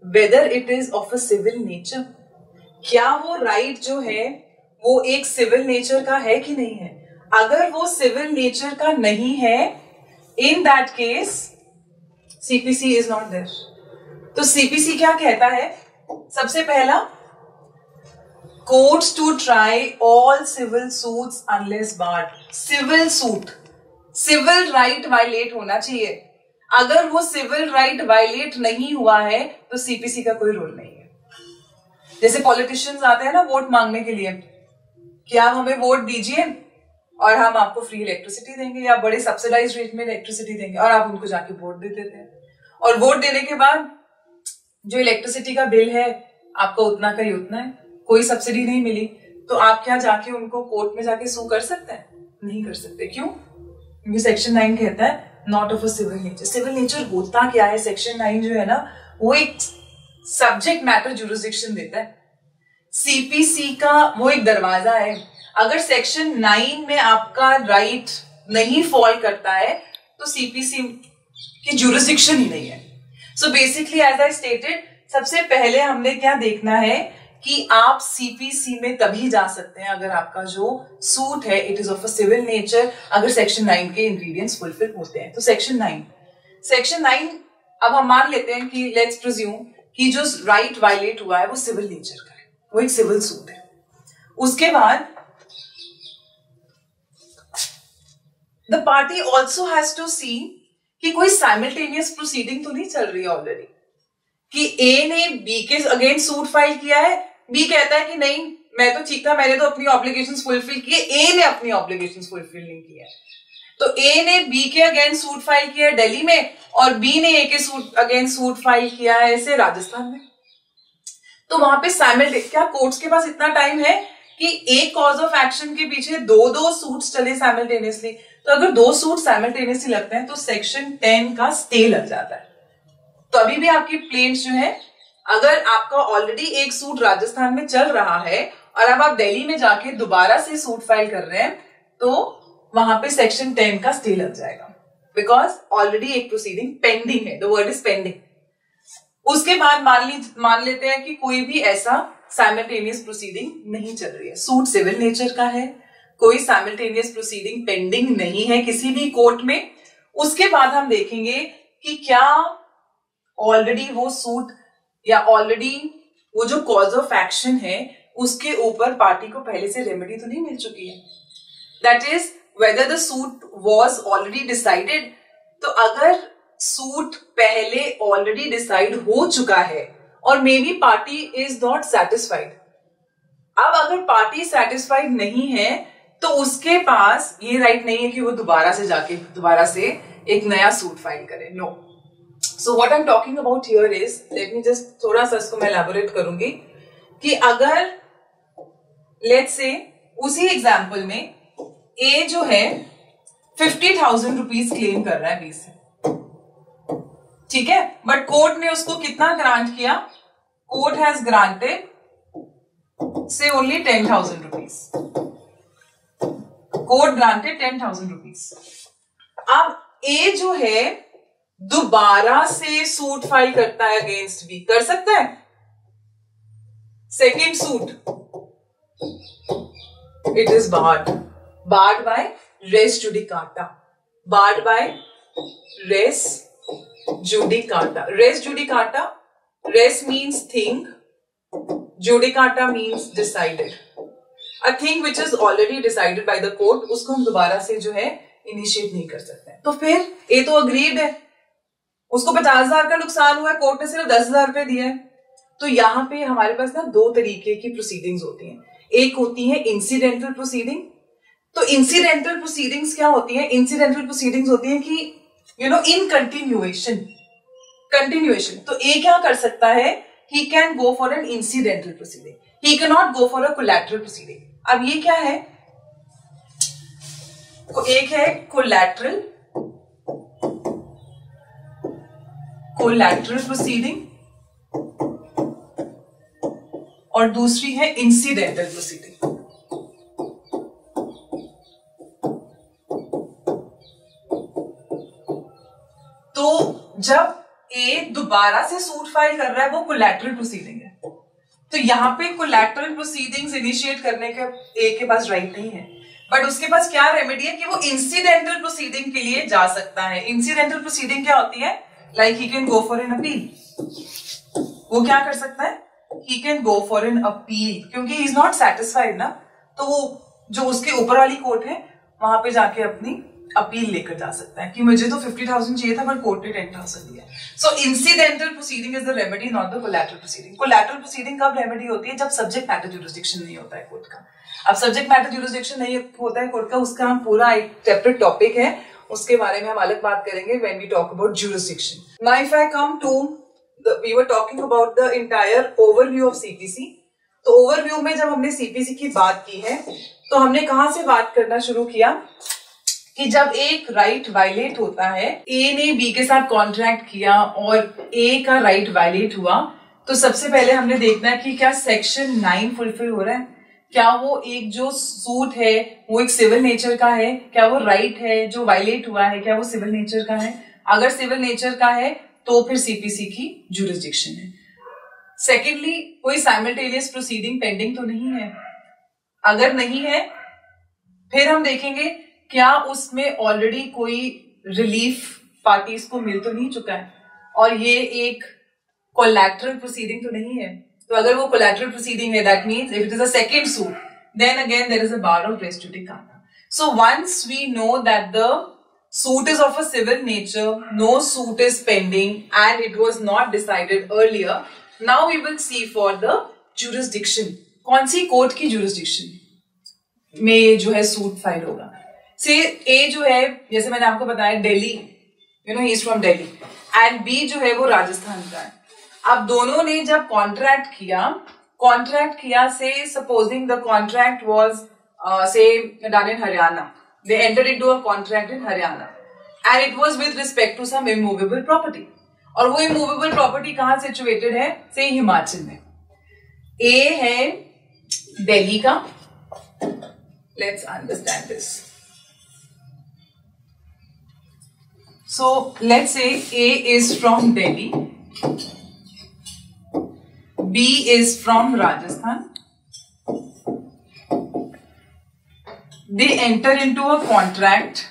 whether it is of a civil nature. क्या वो राइट जो है वो एक सिविल नेचर का है कि नहीं है? अगर वो सिविल नेचर का नहीं है, in that case CPC is not there. तो CPC क्या कहता है? सबसे पहला, courts to try all civil suits unless barred. Civil suit, civil right violate होना चाहिए। अगर वो सिविल राइट वायलेट नहीं हुआ है तो सीपीसी का कोई रोल नहीं है। जैसे पॉलिटिशियंस आते हैं ना वोट मांगने के लिए कि आप हमें वोट दीजिए और हम आपको फ्री इलेक्ट्रिसिटी देंगे या बड़े सब्सिडाइज रेट में इलेक्ट्रिसिटी देंगे, और आप उनको जाके वोट दे देते हैं, और वोट देने के बाद जो इलेक्ट्रिसिटी का बिल है आपका उतना का ही उतना है, कोई सब्सिडी नहीं मिली, तो आप क्या जाके उनको कोर्ट में जाके सू कर सकते हैं? नहीं कर सकते। क्यों? क्योंकि सेक्शन 9 कहता है not of a civil nature. Civil nature होता क्या है? सेक्शन 9 जो है ना वो एक सब्जेक्ट मैटर जुरिसडिक्शन देता है। सीपीसी का वो एक दरवाजा है। अगर सेक्शन 9 में आपका राइट नहीं फॉल करता है तो सीपीसी की जुरिसडिक्शन ही नहीं है। So basically as I stated, सबसे पहले हमने क्या देखना है कि आप सीपीसी में तभी जा सकते हैं अगर आपका जो सूट है it is of a civil nature, अगर सेक्शन 9 के इंग्रेडिएंट्स फुलफिल होते हैं। तो सेक्शन 9 अब हम मान लेते हैं कि लेट्स प्रिज्यूम कि जो राइट वायलेट हुआ है वो सिविल नेचर का है, वो एक सिविल सूट है। उसके बाद the party also has to see कि कोई साइमल्टेनियस प्रोसीडिंग तो नहीं चल रही है ऑलरेडी, कि ए ने बी के अगेंस्ट सूट फाइल किया है, बी कहता है कि नहीं मैं तो ठीक था, मैंने तो अपनी ऑब्लिगेशंस फुलफिल किए, ए ने अपनी ऑब्लिगेशंस फुलफिल नहीं किया है। तो ए ने बी के अगेंस्ट सूट फाइल किया है दिल्ली में और बी ने ए के अगेंस्ट सूट फाइल किया है ऐसे राजस्थान में। तो वहां पे क्या कोर्ट्स के पास इतना टाइम है कि एक कॉज ऑफ एक्शन के पीछे दो सूट्स चले साइमल्टेनियसली? तो अगर दो सूट साइमल्टेनियसली लगते हैं तो सेक्शन 10 का स्टे लग जाता है। तो अभी भी आपकी प्लेन्स जो है, अगर आपका ऑलरेडी एक सूट राजस्थान में चल रहा है और अब आप दिल्ली में जाके दोबारा से सूट फाइल कर रहे हैं तो वहां पे सेक्शन 10 का स्टे लग जाएगा, बिकॉज ऑलरेडी एक प्रोसीडिंग पेंडिंग है, द वर्ड इज पेंडिंग। उसके बाद मान लेते हैं कि कोई भी ऐसा साइमल्टेनियस प्रोसीडिंग नहीं चल रही है, सूट सिविल नेचर का है, कोई साइमल्टेनियस प्रोसीडिंग पेंडिंग नहीं है किसी भी कोर्ट में। उसके बाद हम देखेंगे कि क्या ऑलरेडी वो सूट या ऑलरेडी वो जो कॉज ऑफ एक्शन है उसके ऊपर पार्टी को पहले से रेमेडी तो नहीं मिल चुकी है, that is whether the suit was already decided. तो अगर सूट पहले ऑलरेडी डिसाइड हो चुका है और may be party is not satisfied, अब अगर पार्टी सेटिस्फाइड नहीं है तो उसके पास ये राइट नहीं है कि वो दोबारा से एक नया सूट फाइल करे, no. So what I am talking about here is, let me just थोड़ा सा इसको मैं एलैबोरेट करूंगी कि अगर लेट्स से उसी एग्जांपल में ए जो है 50,000 रुपीज क्लेम कर रहा है बी से, ठीक है, बट कोर्ट ने उसको कितना ग्रांट किया? कोर्ट हैज ग्रांटेड से only 10,000 rupees, court granted 10,000 rupees. अब ए जो है दोबारा से सूट फाइल करता है अगेंस्ट बी, कर सकता है second suit, it is barred by res judicata, barred by res judicata. Res judicata, res means thing, judicata means decided. A thing which is already decided by the court, उसको हम दोबारा से जो है इनिशिएट नहीं कर सकते। तो फिर ये तो अग्रीड है, उसको 50,000 का नुकसान हुआ है, कोर्ट ने सिर्फ 10,000 रुपए दिए हैं। तो यहाँ पे हमारे पास ना दो तरीके की प्रोसीडिंग्स होती हैं, एक होती है इंसिडेंटल प्रोसीडिंग। तो इंसिडेंटल प्रोसीडिंग्स क्या होती है? इंसिडेंटल प्रोसीडिंग्स होती है कि इन कंटिन्यूएशन। तो ए क्या कर सकता है? He can go for an incidental proceeding, he can not go for a collateral proceeding. अब ये क्या है? एक है कोलैटरल प्रोसीडिंग और दूसरी है इंसिडेंटल प्रोसीडिंग। तो जब ए दोबारा से सूट फाइल कर रहा है वो कोलैटरल प्रोसीडिंग है, तो यहां पे कोलैटरल प्रोसीडिंग्स इनिशिएट करने के ए के पास राइट नहीं है, बट उसके पास क्या रेमेडी है कि वो इंसिडेंटल प्रोसीडिंग के लिए जा सकता है। इंसिडेंटल प्रोसीडिंग क्या होती है? Like he can go for an appeal. वो क्या कर सकता है? He can go for an appeal, क्योंकि ही इज नॉट सेटिस्फाइड ना, तो वो जो उसके ऊपर वाली कोर्ट है वहां पे जाके अपनी अपील लेकर जा सकता है कि मुझे तो 50,000 चाहिए था पर कोर्ट ने 10,000 दिया। So incidental proceeding is the remedy, not the collateral proceeding. Collateral proceeding कब रेमेडी होती है? जब सब्जेक्ट मैटर ज्यूरिसडिक्शन नहीं होता है कोर्ट का। अब सब्जेक्ट मैटर ज्यूरिसडिक्शन नहीं होता है कोर्ट का, उसका हम पूरा एक सेपरेट टॉपिक है, उसके बारे में हम अलग बात करेंगे when we talk about jurisdiction. Now if I come to we were talking about the entire overview of CPC. तो ओवरव्यू में जब हमने सीपीसी की बात की है तो हमने कहां से बात करना शुरू किया कि जब एक राइट वायलेट होता है, ए ने बी के साथ कॉन्ट्रैक्ट किया और ए का राइट वायलेट हुआ, तो सबसे पहले हमने देखना है कि क्या सेक्शन 9 फुलफिल हो रहा है, क्या वो एक जो सूट है वो एक सिविल नेचर का है, क्या वो राइट है जो वायलेट हुआ है क्या वो सिविल नेचर का है। अगर सिविल नेचर का है तो फिर सीपीसी की ज्यूरिसडिक्शन है। सेकेंडली कोई साइमल्टेनियस प्रोसीडिंग पेंडिंग तो नहीं है। अगर नहीं है फिर हम देखेंगे क्या उसमें ऑलरेडी कोई रिलीफ पार्टीज को मिल तो नहीं चुका है, और ये एक कोलैटरल प्रोसीडिंग तो नहीं है। तो अगर वो कोलैटरल प्रोसीडिंग है, that means if it is a second suit, then again there is a bar of res judicata. So once we know that the suit is of a civil nature, no suit is pending and it was not decided earlier, now we will see for the jurisdiction, कौन सी कोर्ट की jurisdiction में जो है सूट फाइल होगा। से ए जो है, जैसे मैंने आपको बताया Delhi, you know he is from Delhi, and B जो है वो राजस्थान का है। अब दोनों ने जब कॉन्ट्रैक्ट किया से सपोजिंग द कॉन्ट्रैक्ट वाज से done in Haryana, they entered into a contract in Haryana and it was with respect to some immovable property, और वो immovable property कहाँ situated है, से हिमाचल में। A है दिल्ली का, let's understand this. So let's say A is from Delhi, B is from Rajasthan. They enter into a contract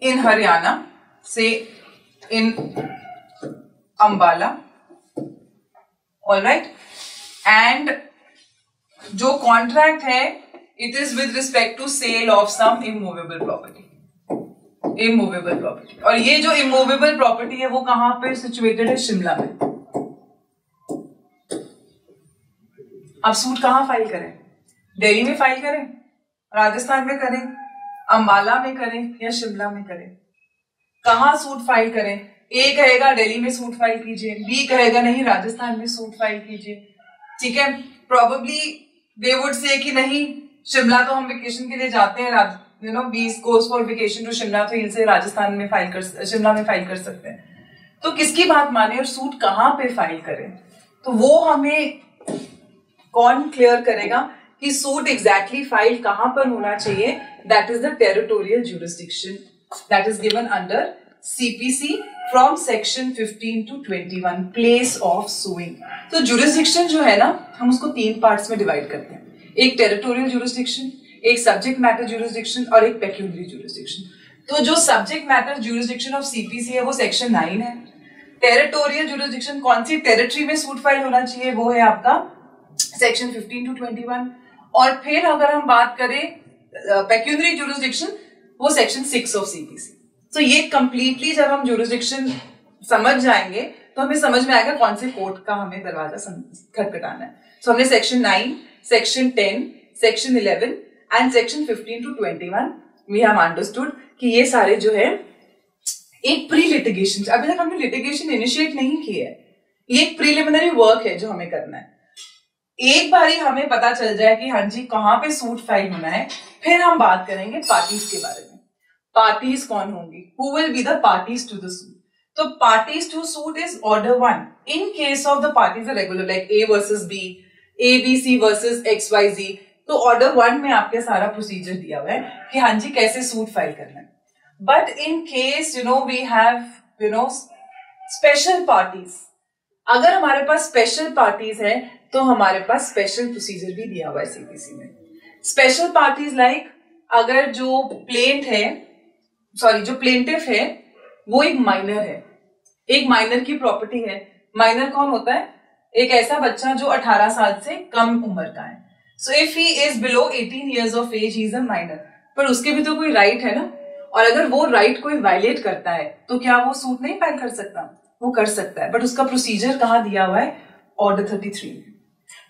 in Haryana, say in Ambala, all right, and जो contract है it is with respect to sale of some immovable property, और ये जो immovable property है वो कहाँ पे situated है, शिमला में। अब सूट कहाँ फाइल करें, दिल्ली में फाइल करें, राजस्थान में करें, अंबाला में करें या शिमला में करें, कहां सूट फाइल करें। ए कहेगा दिल्ली में सूट फाइल कीजिए, बी कहेगा नहीं राजस्थान में सूट फाइल कीजिए, ठीक है। प्रोबेबली दे वुड से कि नहीं शिमला तो हम वेकेशन के लिए जाते हैं, you know B goes for vacation to Shimla, तो इनसे राजस्थान में शिमला में फाइल कर सकते हैं। तो किसकी बात माने और सूट कहां पे फाइल करें, तो वो हमें कौन क्लियर करेगा कि सूट एग्जैक्टली फाइल कहां पर होना चाहिए। That is the territorial jurisdiction that is given under CPC from section 15 to 21, place of sewing. तो ज्यूरिसडिक्शन जो है ना, हम उसको 3 पार्ट्स में डिवाइड करते हैं, एक टेरिटोरियल ज्यूरिसडिक्शन, एक सब्जेक्ट मैटर ज्यूरिसडिक्शन और एक पेक्यूलियरी ज्यूरिसडिक्शन। तो जो subject matter jurisdiction of CPC है वो सेक्शन 9 है। टेरिटोरियल ज्यूरिसडिक्शन, कौन सी टेरिटरी में सूट फाइल होना चाहिए, वो है आपका सेक्शन 15 to 21। और फिर अगर हम बात करें पेक्यूलियरी ज्यूरिसडिक्शन, वो सेक्शन 6 ऑफ सीपीसी। तो ये कंप्लीटली जब हम ज्यूरिसडिक्शन समझ जाएंगे तो हमें समझ में आएगा कौन से कोर्ट का हमें दरवाजा खटखटाना है। सो हमने section 9, section 10, section 11 and section 15 to 21 we have understood कि ये सारे जो है एक प्री लिटिगेशन, अभी तक हमने लिटिगेशन इनिशिएट नहीं की है, ये एक प्रीलिमिनरी वर्क है जो हमें करना है। एक बार ही हमें पता चल जाए कि हाँ जी कहां पे सूट फाइल होना है, फिर हम बात करेंगे पार्टीज के बारे में। पार्टीज कौन होंगी, who will be the parties to the suit. तो parties to suit is order 1 in case of the parties are regular, like A versus B, A B C versus X Y Z. तो ऑर्डर 1 में आपके सारा प्रोसीजर दिया हुआ है कि हाँ जी कैसे सूट फाइल करना है। But in case we have special parties, अगर हमारे पास स्पेशल पार्टीज है तो हमारे पास स्पेशल प्रोसीजर भी दिया हुआ है सीपीसी में। स्पेशल पार्टीज लाइक अगर जो प्लेंटिफ है वो एक माइनर है, एक माइनर की प्रॉपर्टी है। माइनर कौन होता है, एक ऐसा बच्चा जो 18 साल से कम उम्र का है। So if he is below 18 years of age, he is a minor, पर उसके भी तो कोई राइट है ना, और अगर वो राइट कोई वायलेट करता है तो क्या वो सूट नहीं फाइल कर सकता, वो कर सकता है, बट उसका प्रोसीजर कहाँ दिया हुआ है, ऑर्डर 33 में।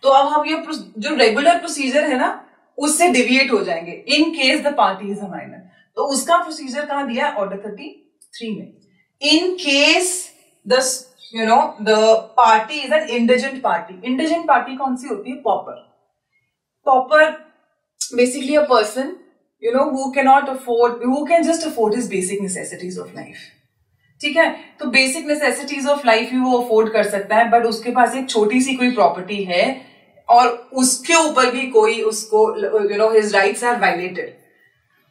तो अब हम ये जो रेगुलर प्रोसीजर है ना उससे डिविएट हो जाएंगे in case the party is a minor, तो उसका प्रोसीजर कहाँ दिया है, ऑर्डर 33 में। In case the party is an indigent party. Indigent party कौन सी होती है, pauper basically a person who can just afford his basic necessities of life, ठीक है। तो बेसिक नेसेसिटीज ऑफ लाइफ ही वो अफोर्ड कर सकता है, बट उसके पास एक छोटी सी कोई प्रॉपर्टी है और उसके ऊपर भी कोई उसको हिज राइट्स आर वायलेटेड,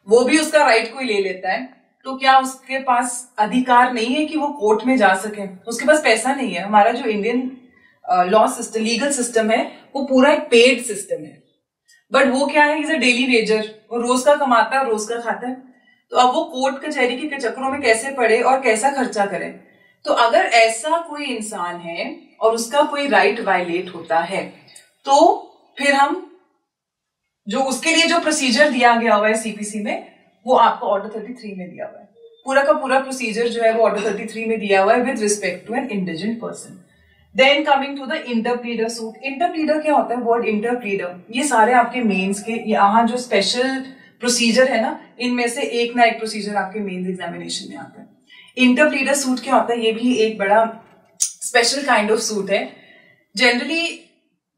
वो भी उसका राइट कोई ले लेता है, तो क्या उसके पास अधिकार नहीं है कि वो कोर्ट में जा सके? उसके पास पैसा नहीं है। हमारा जो Indian law system, legal system है, वो पूरा एक पेड सिस्टम है। बट वो क्या है, इज अ डेली वेजर, वो रोज का कमाता है, रोज का खाता है। तो अब वो कोर्ट कचहरी के चक्करों में कैसे पड़े और कैसा खर्चा करे? तो अगर ऐसा कोई इंसान है और उसका कोई राइट वायलेट होता है, तो फिर हम जो उसके लिए जो प्रोसीजर दिया गया हुआ है सीपीसी में, वो आपको ऑर्डर 33 में दिया हुआ है। पूरा का पूरा प्रोसीजर जो है वो ऑर्डर 33 में दिया हुआ है with respect to an indigent person. Then coming to the interpleader suit. Interpleader क्या होता है? वर्ड इंटरप्लीडर, ये सारे आपके मेंस के यहाँ जो स्पेशल प्रोसीजर है ना, इनमें से एक ना एक प्रोसीजर आपके मेंस एग्जामिनेशन में आता है। इंटरप्लीडर सूट क्या होता है? ये भी एक बड़ा स्पेशल काइंड ऑफ सूट है। जनरली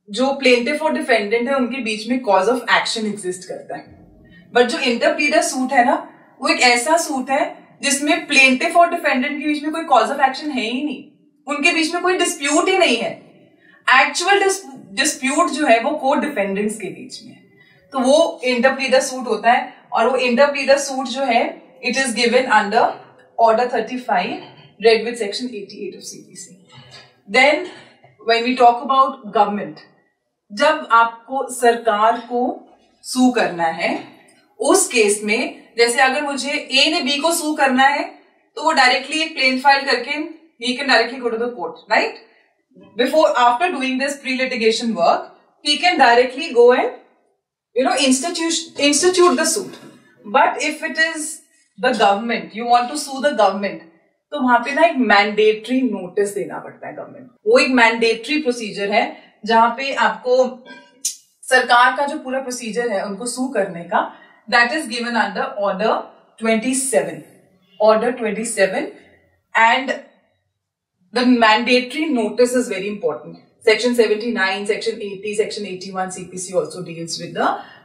जो प्लेंटिफ और डिफेंडेंट है उनके बीच में कॉज ऑफ एक्शन एग्जिस्ट करता है। बट जो इंटरप्लीडर सूट है ना, वो एक ऐसा सूट है जिसमें प्लेंटिफ और डिफेंडेंट के बीच में कोई कॉज ऑफ एक्शन है ही नहीं, उनके बीच में कोई डिस्प्यूट ही नहीं है। एक्चुअल डिस्प्यूट जो है वो को डिफेंडेंट्स के बीच में है, तो वो इंटरप्लीडर सूट होता है। और वो इंटरप्लीडर सूट जो है, it is given under order 35 read with section 88 of CPC. Then when we talk about government, जब आपको सरकार को सू करना है, उस केस में जैसे अगर मुझे ए ने बी को सू करना है, तो वो डायरेक्टली एक प्लेन फाइल करके he can directly go to the court, right? After doing this pre-litigation work, he can directly go and institute the suit. But if it is the government, you want to sue the government, तो वहां पे ना एक मैंडेटरी नोटिस देना पड़ता है गवर्नमेंट। वो एक मैंडेटरी प्रोसीजर है जहां पे आपको सरकार का जो पूरा प्रोसीजर है उनको सू करने का, that is given under order 27, order 27, and the mandatory notice is very important. Section 79, section 80, section 81 CPC also deals with the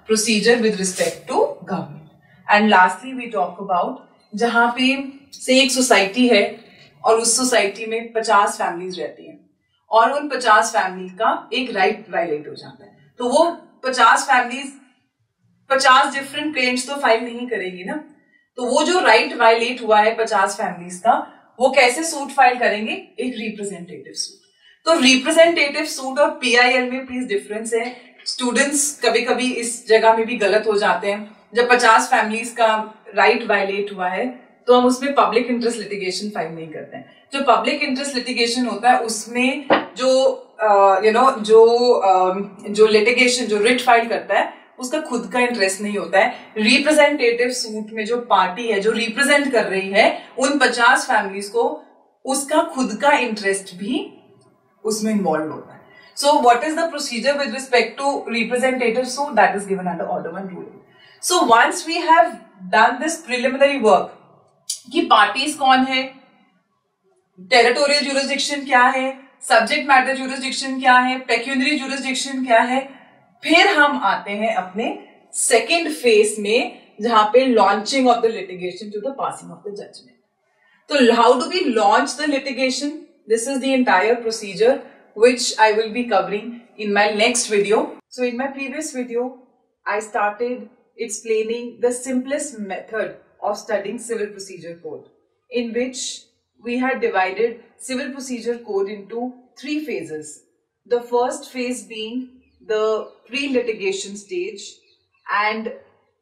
procedure with respect to government. And lastly we talk about जहां पे से एक सोसाइटी है और उस सोसाइटी में 50 फैमिलीज रहती हैं और उन 50 फैमिली का एक राइट वायलेट हो जाता है, तो वो 50 फैमिलीज 50 डिफरेंट क्लेम्स तो फाइल नहीं करेंगी ना। तो वो जो राइट वायलेट हुआ है 50 फैमिलीज का, वो कैसे सूट फाइल करेंगे? एक रिप्रेजेंटेटिव सूट। तो रिप्रेजेंटेटिव सूट और पीआईएल में प्लीज डिफरेंस है। स्टूडेंट्स कभी कभी इस जगह में भी गलत हो जाते हैं। जब 50 फैमिलीज का राइट वायलेट हुआ है तो हम उसमें पब्लिक इंटरेस्ट लिटिगेशन फाइल नहीं करते हैं। जो पब्लिक इंटरेस्ट लिटिगेशन होता है उसमें जो लिटिगेशन जो रिट फाइल करता है उसका खुद का इंटरेस्ट नहीं होता है। रिप्रेजेंटेटिव सूट में जो पार्टी है जो रिप्रेजेंट कर रही है उन 50 फैमिलीज को, उसका खुद का इंटरेस्ट भी उसमें इन्वॉल्व होता है। So what is the procedure with respect to representative suit? That is given under order 1 ruling. So once we have done this preliminary work कि पार्टीज कौन है, टेरिटोरियल जुरिस्डिक्शन क्या है, सब्जेक्ट मैटर जुरिस्डिक्शन क्या है, पेक्यूनरी जुरिस्डिक्शन क्या है, फिर हम आते हैं अपने सेकेंड फेज में जहां पे launching of the litigation to the passing of the judgment. तो how do we launch the litigation? This is the entire procedure which I will be covering in my next video. So in my previous video, I started explaining the simplest method of studying Civil Procedure Code, in which we had divided Civil Procedure Code into 3 phases. The first phase being the pre-litigation stage, and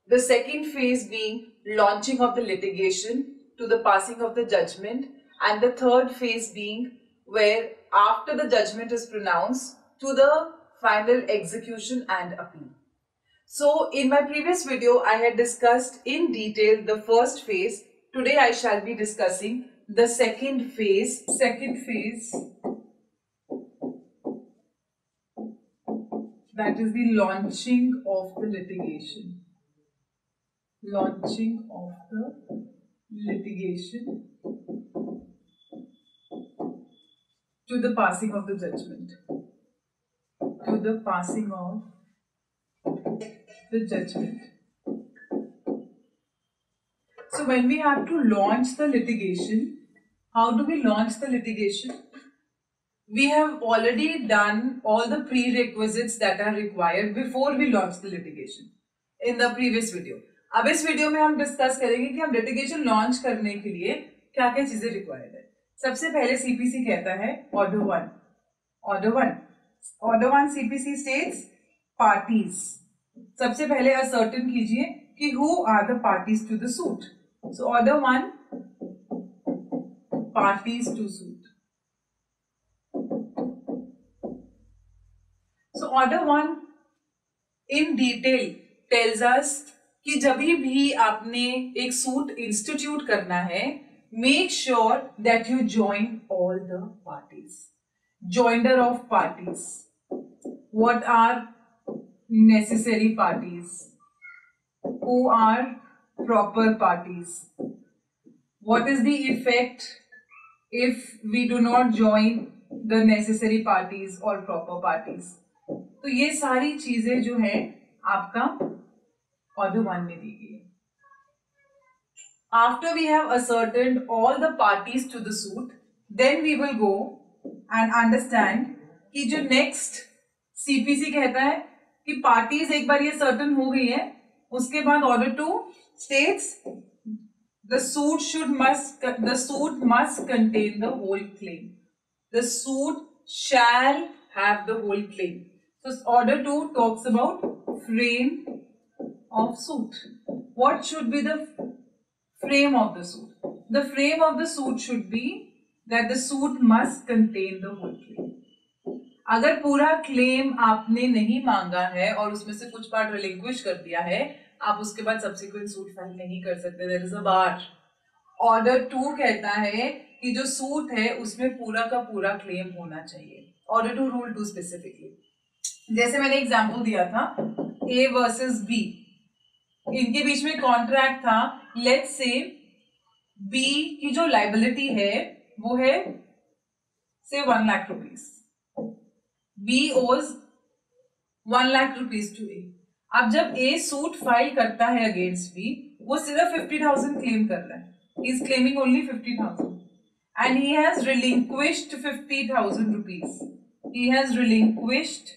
the second phase being launching of the litigation to the passing of the judgment, and the third phase being where after the judgment is pronounced to the final execution and appeal. So in my previous video, I had discussed in detail the first phase. Today I shall be discussing the second phase. That is the launching of the litigation. Launching of the litigation to the passing of the judgment. To the passing of the judgment. So when we have to launch the litigation, how do we launch the litigation? We have already done all the prerequisites that are required before we launch the litigation in the previous video. अब इस वीडियो में हम डिस्कस करेंगे कि हम लिटिगेशन लॉन्च करने के लिए क्या क्या चीजें रिक्वायर्ड है। सबसे पहले सीपीसी कहता है order one CPC states parties. सबसे पहले असर्टेन कीजिए कि who are the parties to the suit. So order one, parties to suit. So order one in detail tells us कि जब भी आपने एक सूट इंस्टीट्यूट करना है, make sure that you join all the parties. Joinder of parties, what are necessary parties, who are proper parties, what is the effect if we do not join the necessary parties or proper parties। तो ये सारी चीजें जो है आपका ऑर्डर वन में दी गई है। After we have ascertained all the parties to the suit, then we will go and understand कि जो next CPC कहता है कि पार्टीज एक बार ये सर्टन हो गई है, उसके बाद order two states the suit must contain the whole claim. The suit shall have the whole claim. So order 2 talks about frame of suit. What should be the frame of the suit? The frame of the suit should be that the suit must contain the whole claim. अगर पूरा क्लेम आपने नहीं मांगा है और उसमें से कुछ पार्ट रिलिंक्विश कर दिया है, आप उसके बाद सब्सिक्वेंट सूट फाइल नहीं कर सकते। There is a bar. Order 2 कहता है कि जो सूट है उसमें पूरा का पूरा क्लेम होना चाहिए। ऑर्डर 2 रूल 2 स्पेसिफिकली, जैसे मैंने एग्जांपल दिया था ए वर्सेस बी, इनके बीच में कॉन्ट्रैक्ट था। लेट्स से बी की जो लाइबिलिटी है वो है से 1 लाख रुपीज। बी ओज 1 लाख रुपीज टू ए। अब जब ए सूट फाइल करता है अगेंस्ट बी, वो सिर्फ 50,000 क्लेम कर रहा है। He is claiming only 50,000 and he has relinquished 50,000 rupees. He has relinquished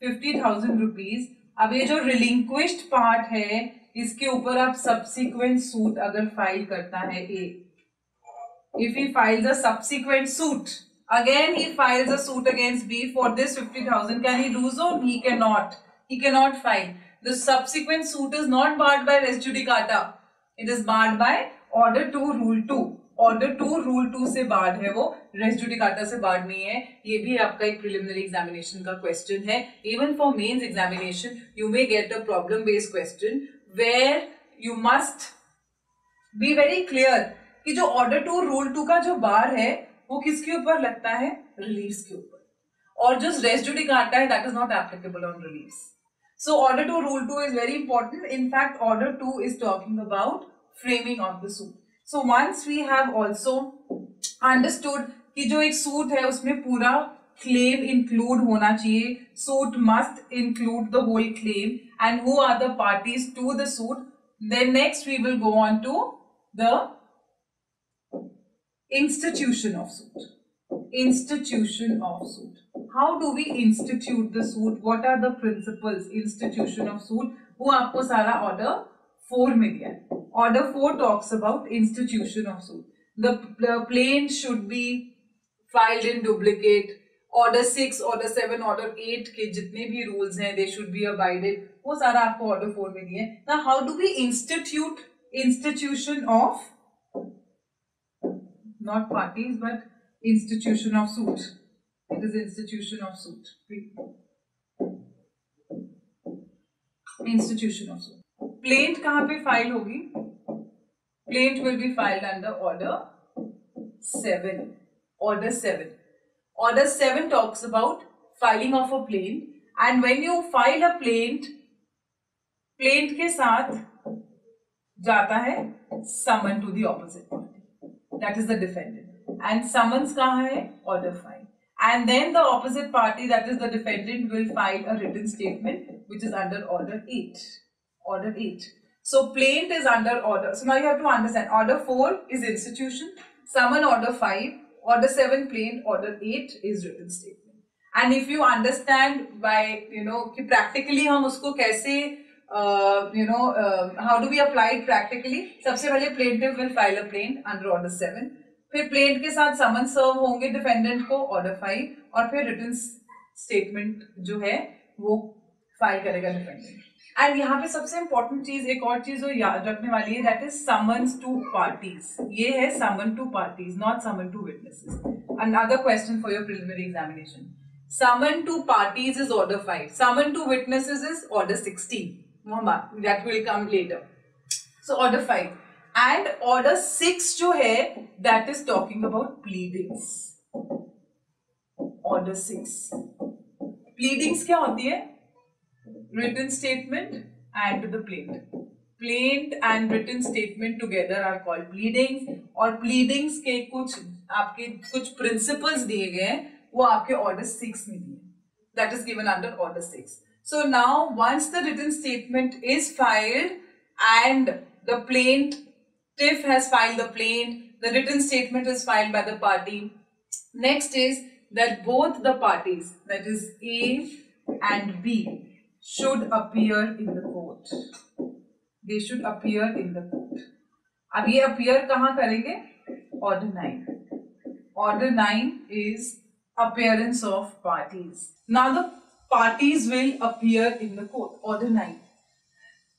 50,000 rupees. अब ये जो relinquished part है, इसके ऊपर आप subsequent suit अगर फाइल करता है A, if he files a subsequent suit, again he files a suit against B for this 50,000, can he do so? He cannot. He cannot file. The subsequent suit is not barred by res judicata. It is barred by order 2 rule 2। Order 2 rule 2 से बार्ड है, वो रेस जुडिकाटा से बार्ड नहीं है। ये भी आपका एक प्रिलिमिनरी एग्जामिनेशन का क्वेश्चन है। Even for mains examination you may get a problem based question where you must be very clear कि जो ऑर्डर 2 रूल 2 का जो बार है वो किसके ऊपर लगता है, रिलीव्स के ऊपर, और जो रेस जुडिकाटा है that is not applicable on relieves. So order 2 rule 2 is very important. In fact order 2 is talking about framing of the suit. So once we have also understood कि जो एक सूट है उसमें पूरा claim include होना चाहिए, suit must include the whole claim and who are the parties to the suit, then next we will go on to the institution of suit. Institution of suit. How do we institute the suit? What are the principles? Institution of suit वो आपको सारा order 4 में दिया है। Order 4 talks about institution of suit. The plaint should be filed in duplicate. Order 6, Order 7, Order 8 के जितने भी rules हैं, they should be abided. वो सारा आपको Order 4 में दिया है। Now, how do we institute institution of not parties but institution of suit? It is institution of suit. Institution of suit. Plaint कहां पे फाइल होगी? Plaint will be filed under order 7. Order 7. Order 7 talks about filing of a plaint, and when you file a plaint, plaint के साथ जाता है summon to the opposite party, that is the defendant, and summons कहां है? Order 5. And then the opposite party, that is the defendant, will file a written statement which is under order 8. Order 8. So plaint is under order. So now you have to understand. Order 4 is institution. Summon order 5. Order 7 plaint. Order 8 is written statement. And if you understand by कि practically हम उसको कैसे how do we apply it practically? सबसे पहले plaintiff will file a plaint under order 7, फिर plaint के साथ summons serve होंगे defendant को order 5, और फिर written statement जो है वो file करेगा defendant. एंड यहाँ पे सबसे इंपॉर्टेंट चीज, एक और चीज जो याद रखने वाली है, that is summons to parties. ये है summon to parties, not summon to witnesses. Another question for your preliminary examination. Summon to parties is order 5, summon to witnesses is order 16. That will come later. So order 5 and order 6 जो है that is talking about pleadings. Order 6 pleadings क्या होती है? Written statement and the plaint. Plaint and written statement together are called pleadings. और pleadings के कुछ principles दिए गए हैं, वो आपके order 6 में दिए. That is given under order 6. So now once the written statement is filed and the plaintiff has filed the plaint, the written statement is filed by the party. Next is that both the parties, that is A and B, should appear in the court. They should appear in the court. अब ये appear कहाँ करेंगे? Order 9. Order 9 is appearance of parties. Now the parties will appear in the court. Order 9.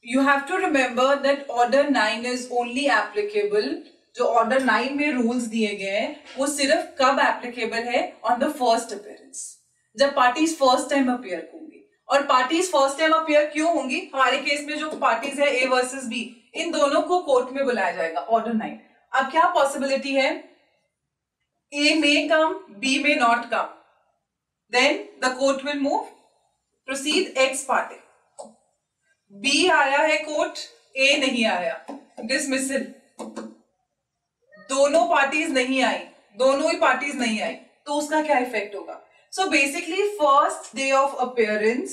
You have to remember that Order 9 is only applicable. जो Order 9 में rules दिए गए हैं, वो सिर्फ कब applicable है? On the first appearance. जब parties first time appear होंगी. और पार्टीज फर्स्ट टाइम अपियर क्यों होंगी? हमारे केस में जो पार्टीज है ए वर्सेस बी, इन दोनों को कोर्ट में बुलाया जाएगा. ऑर्डर 9. अब क्या पॉसिबिलिटी है? A may come, B may not come. Then the court will move, proceed ex parte. B आया है कोर्ट, ए नहीं आया, डिसमिसल. दोनों पार्टीज नहीं आई, दोनों ही पार्टीज नहीं आई, तो उसका क्या इफेक्ट होगा? So basically, first day of appearance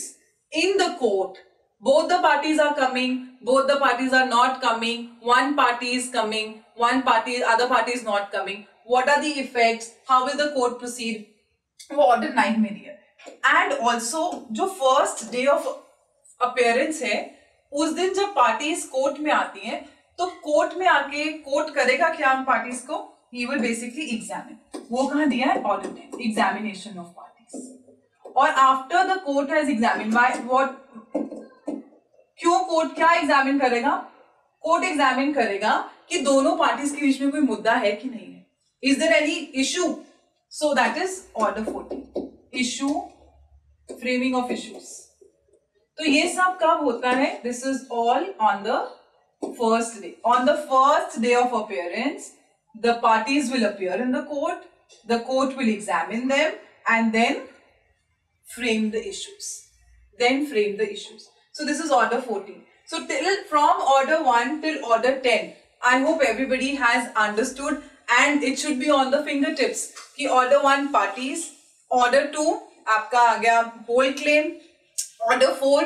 in the court, both the parties are coming, both the parties are not coming, one party is coming, other party is not coming. What are the effects? How will the court proceed? वो order 9 में दिया. And also, जो first day of appearance है, उस दिन जब parties court में आती हैं, तो court में आके court करेगा क्या हम parties को? He will basically examine. वो कहाँ दिया है? Order 10, examination of parties. और after the court has examined, क्यों कोर्ट क्या एग्जामिन करेगा? कोर्ट एग्जामिन करेगा कि दोनों पार्टीज के बीच में कोई मुद्दा है कि नहीं है. Is there any issue? So that is order 14, issue, framing of issues. तो ये सब कब होता है? This is all on the first day. On the first day of appearance the parties will appear in the court, the court will examine them and then frame the issues. So this is order 14. So from order 1 till order 10, I hope everybody has understood and it should be on the fingertips. कि order 1 parties, order 2 आपका आ गया whole claim, order 4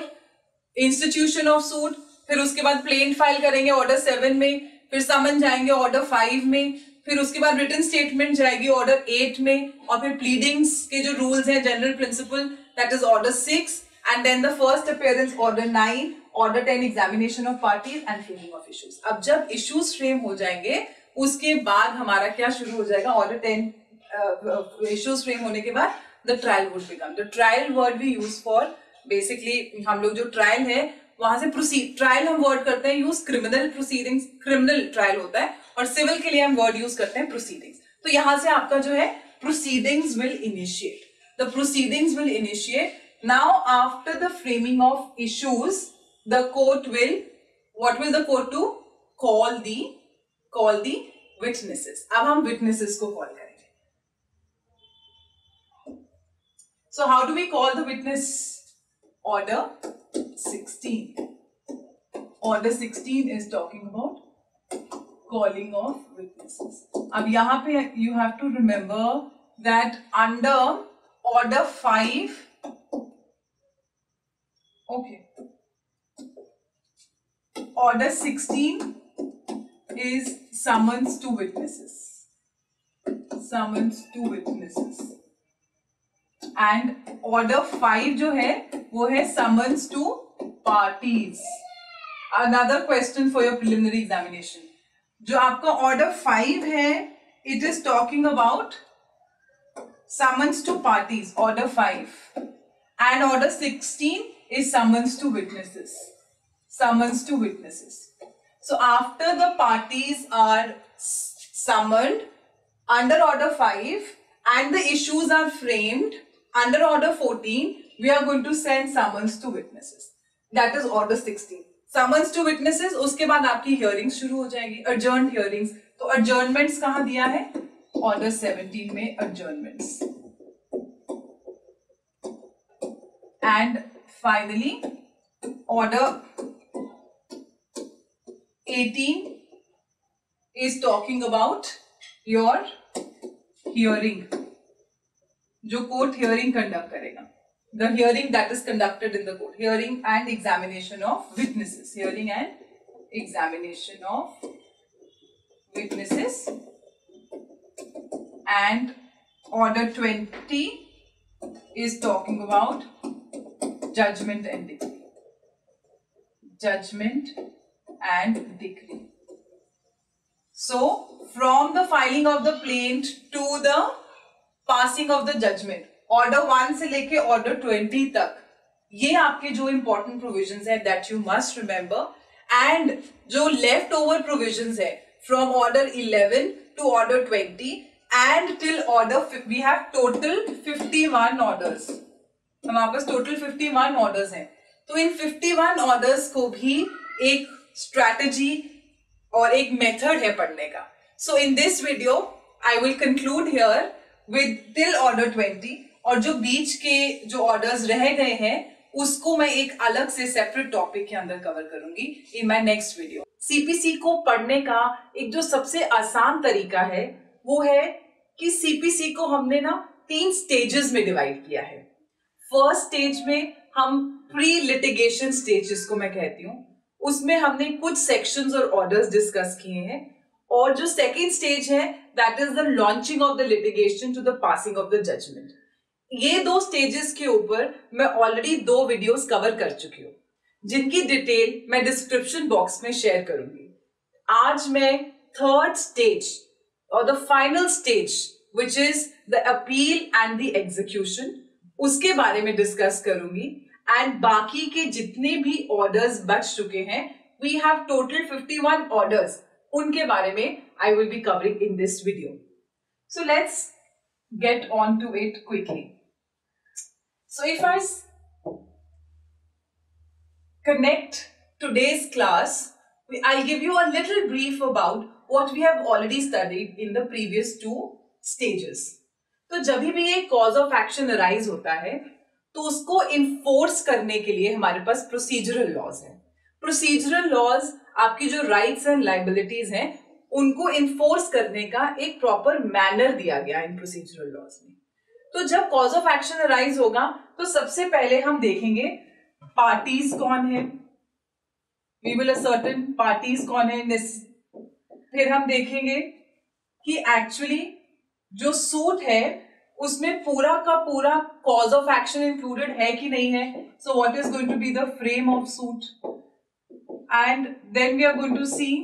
institution of suit, फिर उसके बाद plaint file करेंगे order 7 में, फिर summon जाएंगे order 5 में, फिर उसके बाद रिटन स्टेटमेंट जाएगी ऑर्डर 8 में, और फिर प्लीडिंग्स के जो रूल्स हैं, general principle, that is order 6, and then the first appearance order 9, order 10 examination of parties and framing of issues. अब जब इश्यूज फ्रेम हो जाएंगे उसके बाद हमारा क्या शुरू हो जाएगा? ऑर्डर 10 इश्यूज फ्रेम होने के बाद the trial would become. The trial word we use for basically, हम लोग जो ट्रायल है वहां से प्रोसीड, ट्रायल हम वर्ड करते हैं use criminal proceedings, criminal trial होता है, और सिविल के लिए हम वर्ड यूज करते हैं प्रोसीडिंग्स. तो यहां से आपका जो है proceedings will initiate, the proceedings will initiate. Now after the framing of issues the court will, what will the court do? Call the witnesses. अब हम विटनेसेस को कॉल करेंगे. So how do we call the witness? Order 16. Order 16 is talking about calling of witnesses. अब यहाँ पे you have to remember that under order 5, okay, order 16 is summons to witnesses. Summons to witnesses. And order 5 जो है वो है summons to parties. Another question for your preliminary examination. जो आपका order 5 है, it is talking about summons to parties, order 5. And order 16 is summons to witnesses. Summons to witnesses. So after the parties are summoned under order 5 and the issues are framed under order 14, we are going to send summons to witnesses. That is order 16. Summons to witnesses, उसके बाद आपकी hearings शुरू हो जाएगी, adjourned hearings. तो adjournments कहाँ दिया है? Order 17 में adjournments. And finally, order 18 is talking about your hearing. जो court hearing conduct करेगा. The hearing that is conducted in the court. Hearing and examination of witnesses. Hearing and examination of witnesses. And order 20 is talking about judgment and decree. Judgment and decree. So, from the filing of the plaint to the passing of the judgment, order 1 से लेके order 20 तक, ये आपके जो important provisions है that you must remember, and जो left over provisions है from order 11 to order 20 and till order we have total 51 orders. हमारे पास total 51 orders हैं. तो इन 51 orders को भी एक strategy और एक method है पढ़ने का. So in this video I will conclude here with till order 20 और जो बीच के जो orders रह गए हैं उसको मैं एक अलग से separate topic के अंदर cover करूंगी in my next video. CPC को पढ़ने का एक जो सबसे आसान तरीका है वो है कि CPC को हमने ना 3 stages में divide किया है. First stage में हम प्री लिटिगेशन स्टेज जिसको मैं कहती हूँ उसमें हमने कुछ सेक्शंस और ऑर्डर्स डिस्कस किए हैं और जो सेकेंड स्टेज है that is the launching of the litigation to the passing of the judgment. ये 2 स्टेजेस के ऊपर मैं ऑलरेडी 2 वीडियोस कवर कर चुकी हूँ जिनकी डिटेल मैं डिस्क्रिप्शन बॉक्स में शेयर करूंगी. आज मैं थर्ड स्टेज और the final stage which is the appeal and the execution उसके बारे में डिस्कस करूंगी. एंड बाकी के जितने भी ऑर्डर्स बच चुके हैं वी हैव टोटल 51 ऑर्डर्स, उनके बारे में I will be covering in this video. So let's get on to it quickly. So if I connect today's class, I'll give you a little brief about what we have already studied in the previous 2 stages. तो जब भी ये cause of action arise होता है तो उसको इन्फोर्स करने के लिए हमारे पास प्रोसीजरल लॉज हैं. प्रोसीजरल लॉज आपकी जो राइट्स एंड लाइबिलिटीज हैं उनको इन्फोर्स करने का एक प्रॉपर मैनर दिया गया इन प्रोसीजरल लॉज में. तो जब कॉज ऑफ एक्शन अराइज होगा तो सबसे पहले हम देखेंगे पार्टीज कौन है. वी विल असर्टेन पार्टीज कौन है. फिर हम देखेंगे कि एक्चुअली जो सूट है उसमें पूरा का पूरा कॉज ऑफ एक्शन इंक्लूडेड है कि नहीं है. So what is going to be the frame of suit and then we are going to see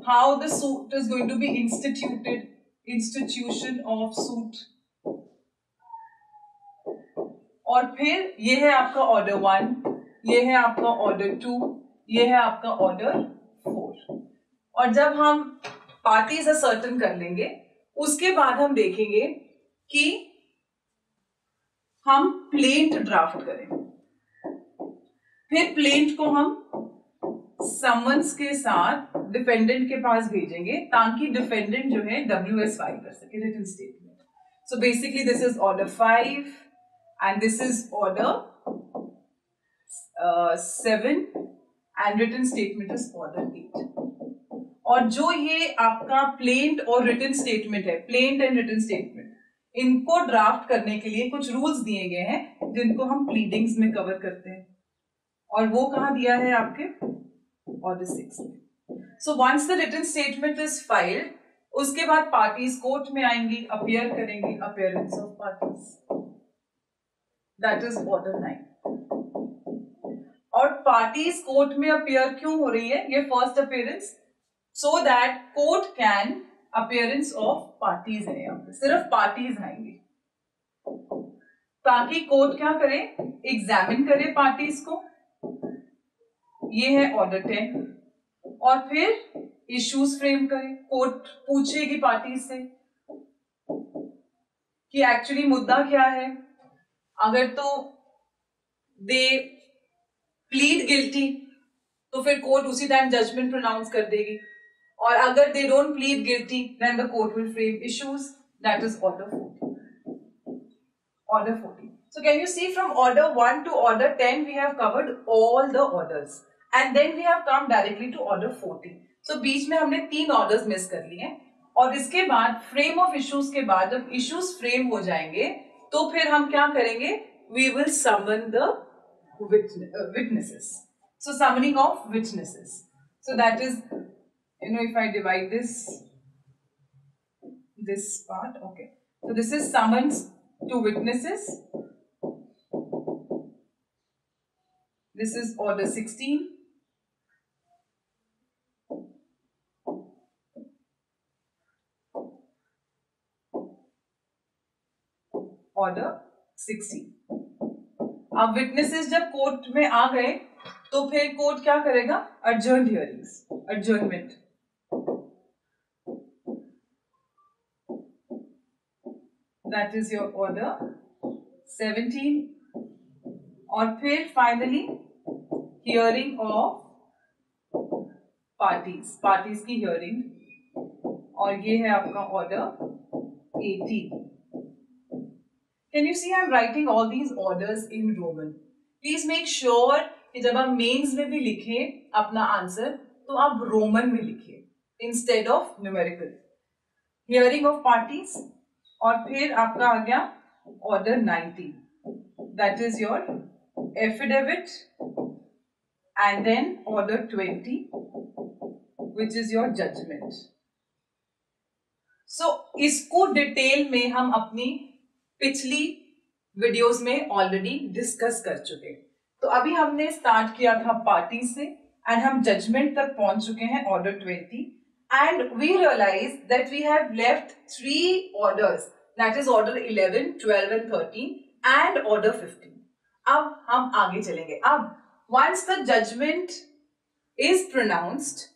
how the suit is going to be instituted, institution of suit. और फिर ये है आपका ऑर्डर 1, ये है आपका ऑर्डर 2, ये है आपका ऑर्डर 4. और जब हम पार्टीज असर्टन कर लेंगे उसके बाद हम देखेंगे कि हम प्लेंट ड्राफ्ट करें. फिर प्लेंट को हम समन्स के साथ डिफेंडेंट के पास भेजेंगे ताकि डिफेंडेंट जो है WS फाइल कर सके, written statement. So basically this is order 5 and this is order 7 and written statement is order 8. और जो ये आपका प्लेंट और रिटन स्टेटमेंट है, प्लेंट एंड रिटन स्टेटमेंट, इनको ड्राफ्ट करने के लिए कुछ रूल्स दिए गए हैं जिनको हम प्लीडिंग्स में कवर करते हैं और वो कहाँ दिया है आपके ऑर्डर 6 में. So once the written statement is filed उसके बाद पार्टीज कोर्ट में आएंगी, अपीयर करेंगी, appearance of parties, that is order 9. और पार्टीज कोर्ट में अपियर क्यों हो रही है? ये first appearance, so that court can appearance of parties है, यहाँ पे सिर्फ पार्टीज आएंगे ताकि कोर्ट क्या करे? एग्जामिन करे पार्टीज को। ये है ऑर्डर 10, और फिर इश्यूज फ्रेम करे। कोर्ट पूछेगी पार्टीज से कि एक्चुअली मुद्दा क्या है। अगर तो दे प्लीड गिल्टी तो फिर कोर्ट उसी टाइम जजमेंट प्रोनाउंस कर देगी, और अगर they don't plead guilty then the court will frame issues, that is order 14. Order 14. So can you see from order 1 to order 10 we have covered all the orders, and then we have come directly to order 14. So बीच में हमने 3 orders मिस कर लिए, और इसके बाद फ्रेम ऑफ इश्यूज के बाद जब इश्यूज फ्रेम हो जाएंगे तो फिर हम क्या करेंगे? We will summon the witnesses. So summoning of witnesses. So that is, if I divide this part, okay. So this is summons to witnesses. This is order 16. Order 16. अब विटनेसेस जब कोर्ट में आ गए तो फिर कोर्ट क्या करेगा? adjourned hearings, adjournment. That is your order 17. और फिर फाइनली हियरिंग ऑफ पार्टीज की हियरिंग, और ये है आपका order 18. Can you see I'm writing all these orders in Roman? Please make sure कि जब आप मेंस में भी लिखे अपना आंसर तो आप रोमन में लिखिए instead of numerical. Hearing of parties, और फिर आपका आ गया order 19. That is your affidavit, and then order 20 which is your judgment. So इसको डिटेल में हम अपनी पिछली वीडियोस में ऑलरेडी डिस्कस कर चुके. तो अभी हमने स्टार्ट किया था पार्टी से, एंड हम जजमेंट तक पहुंच चुके हैं order 20, and we realise that we have left 3 orders, that is order 11, 12 and 13 and order 15. अब हम आगे चलेंगे. अब once the judgment is pronounced,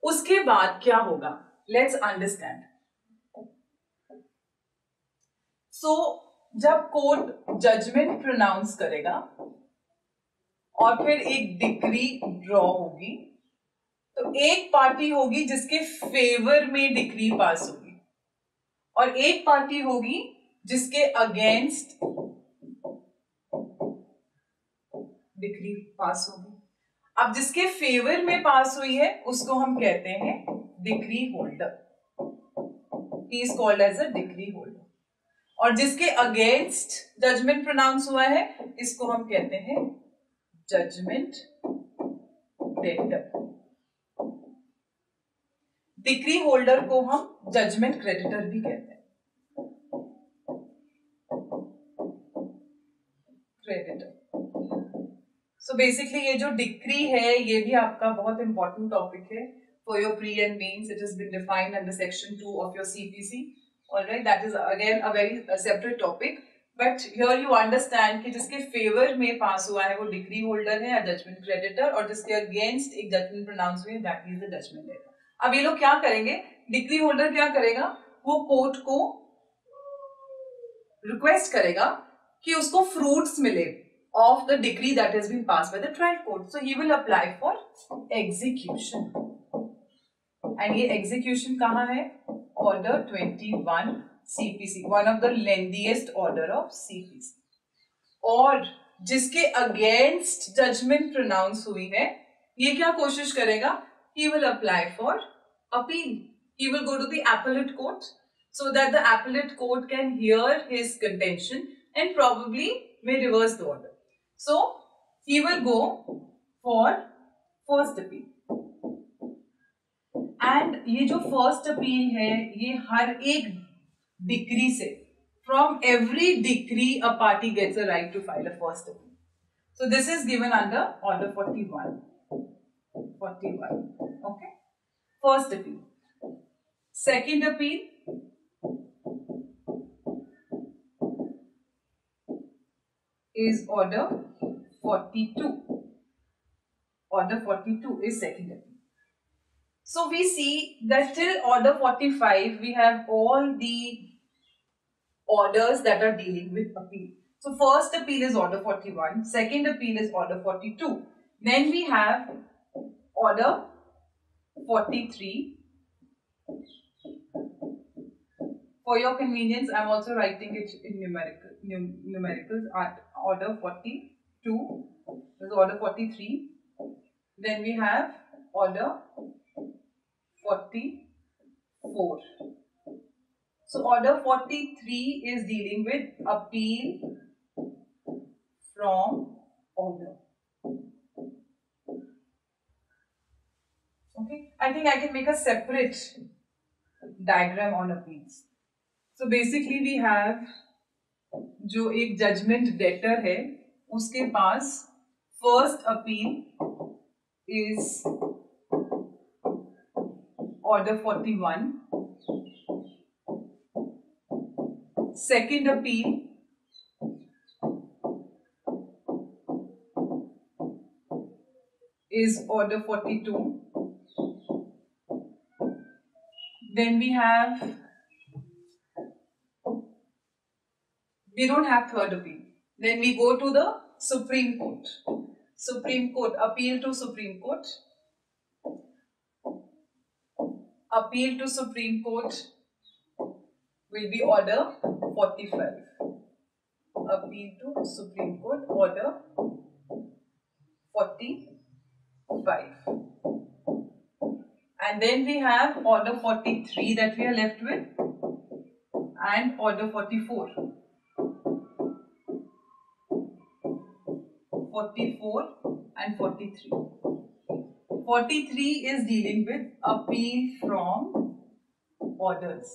उसके बाद क्या होगा? Let's understand. सो जब कोर्ट जजमेंट प्रोनाउंस करेगा और फिर एक डिक्री ड्रॉ होगी, तो एक पार्टी होगी जिसके फेवर में डिक्री पास होगी, और एक पार्टी होगी जिसके अगेंस्ट डिक्री पास होगी. अब जिसके फेवर में पास हुई है उसको हम कहते हैं decree holder. He is called as a decree holder. और जिसके अगेंस्ट जजमेंट प्रोनाउंस हुआ है इसको हम कहते हैं जजमेंट डेटर. डिक्री होल्डर को हम जजमेंट क्रेडिटर भी कहते हैं. क्रेडिटर. सो बेसिकली ये जो डिक्री है ये भी आपका बहुत इंपॉर्टेंट टॉपिक है for your pre and mains. It has been defined under section 2 of your CPC. Alright, that is again a very separate topic, but here you understand कि जिसके फेवर में पास हुआ है वो डिक्री होल्डर है या जजमेंट क्रेडिटर, और जिसके अगेंस्ट एक जजमेंट प्रोनाउंस हुई है that is the judgment debtor. अब ये लोग क्या करेंगे? डिक्री होल्डर क्या करेगा? वो कोर्ट को रिक्वेस्ट करेगा कि उसको फ्रूट्स मिले of the decree that has been pass by the trial court. So he will apply for execution, and ये एग्जीक्यूशन कहाँ है? Order 21 CPC, one of the lengthiest order of CPC. और जिसके अगेंस्ट जजमेंट प्रोनाउंस हुई है ये क्या कोशिश करेगा? He will apply for appeal. He will go to the appellate court so that the appellate court can hear his contention and probably may reverse the order. So he will go for first appeal. And ये जो फर्स्ट अपील है ये हर एक डिक्री से, from every decree a party gets a right to file a first appeal. So this is given under order 41. 41. Okay. First appeal. Second appeal is order 42. Order 42 is second appeal. So we see that till order 45 we have all the orders that are dealing with appeal. So first appeal is order 41, second appeal is order 42. Then we have order 43. For your convenience, I am also writing it in numericals. Order 42 is order 43. Then we have order 44. So order 43 is dealing with appeal from order. Okay, I think I can make a separate diagram on appeals. So basically we have जो एक judgment debtor है उसके पास first appeal is order 41. Second appeal is order 42. Then we don't have third appeal. Then we go to the Supreme Court. Supreme Court, appeal to Supreme Court. Appeal to Supreme Court will be order 45. Appeal to Supreme Court, order 45. And then we have order 43 that we are left with and order 44. 44 and 43. 43 is dealing with appeal from orders.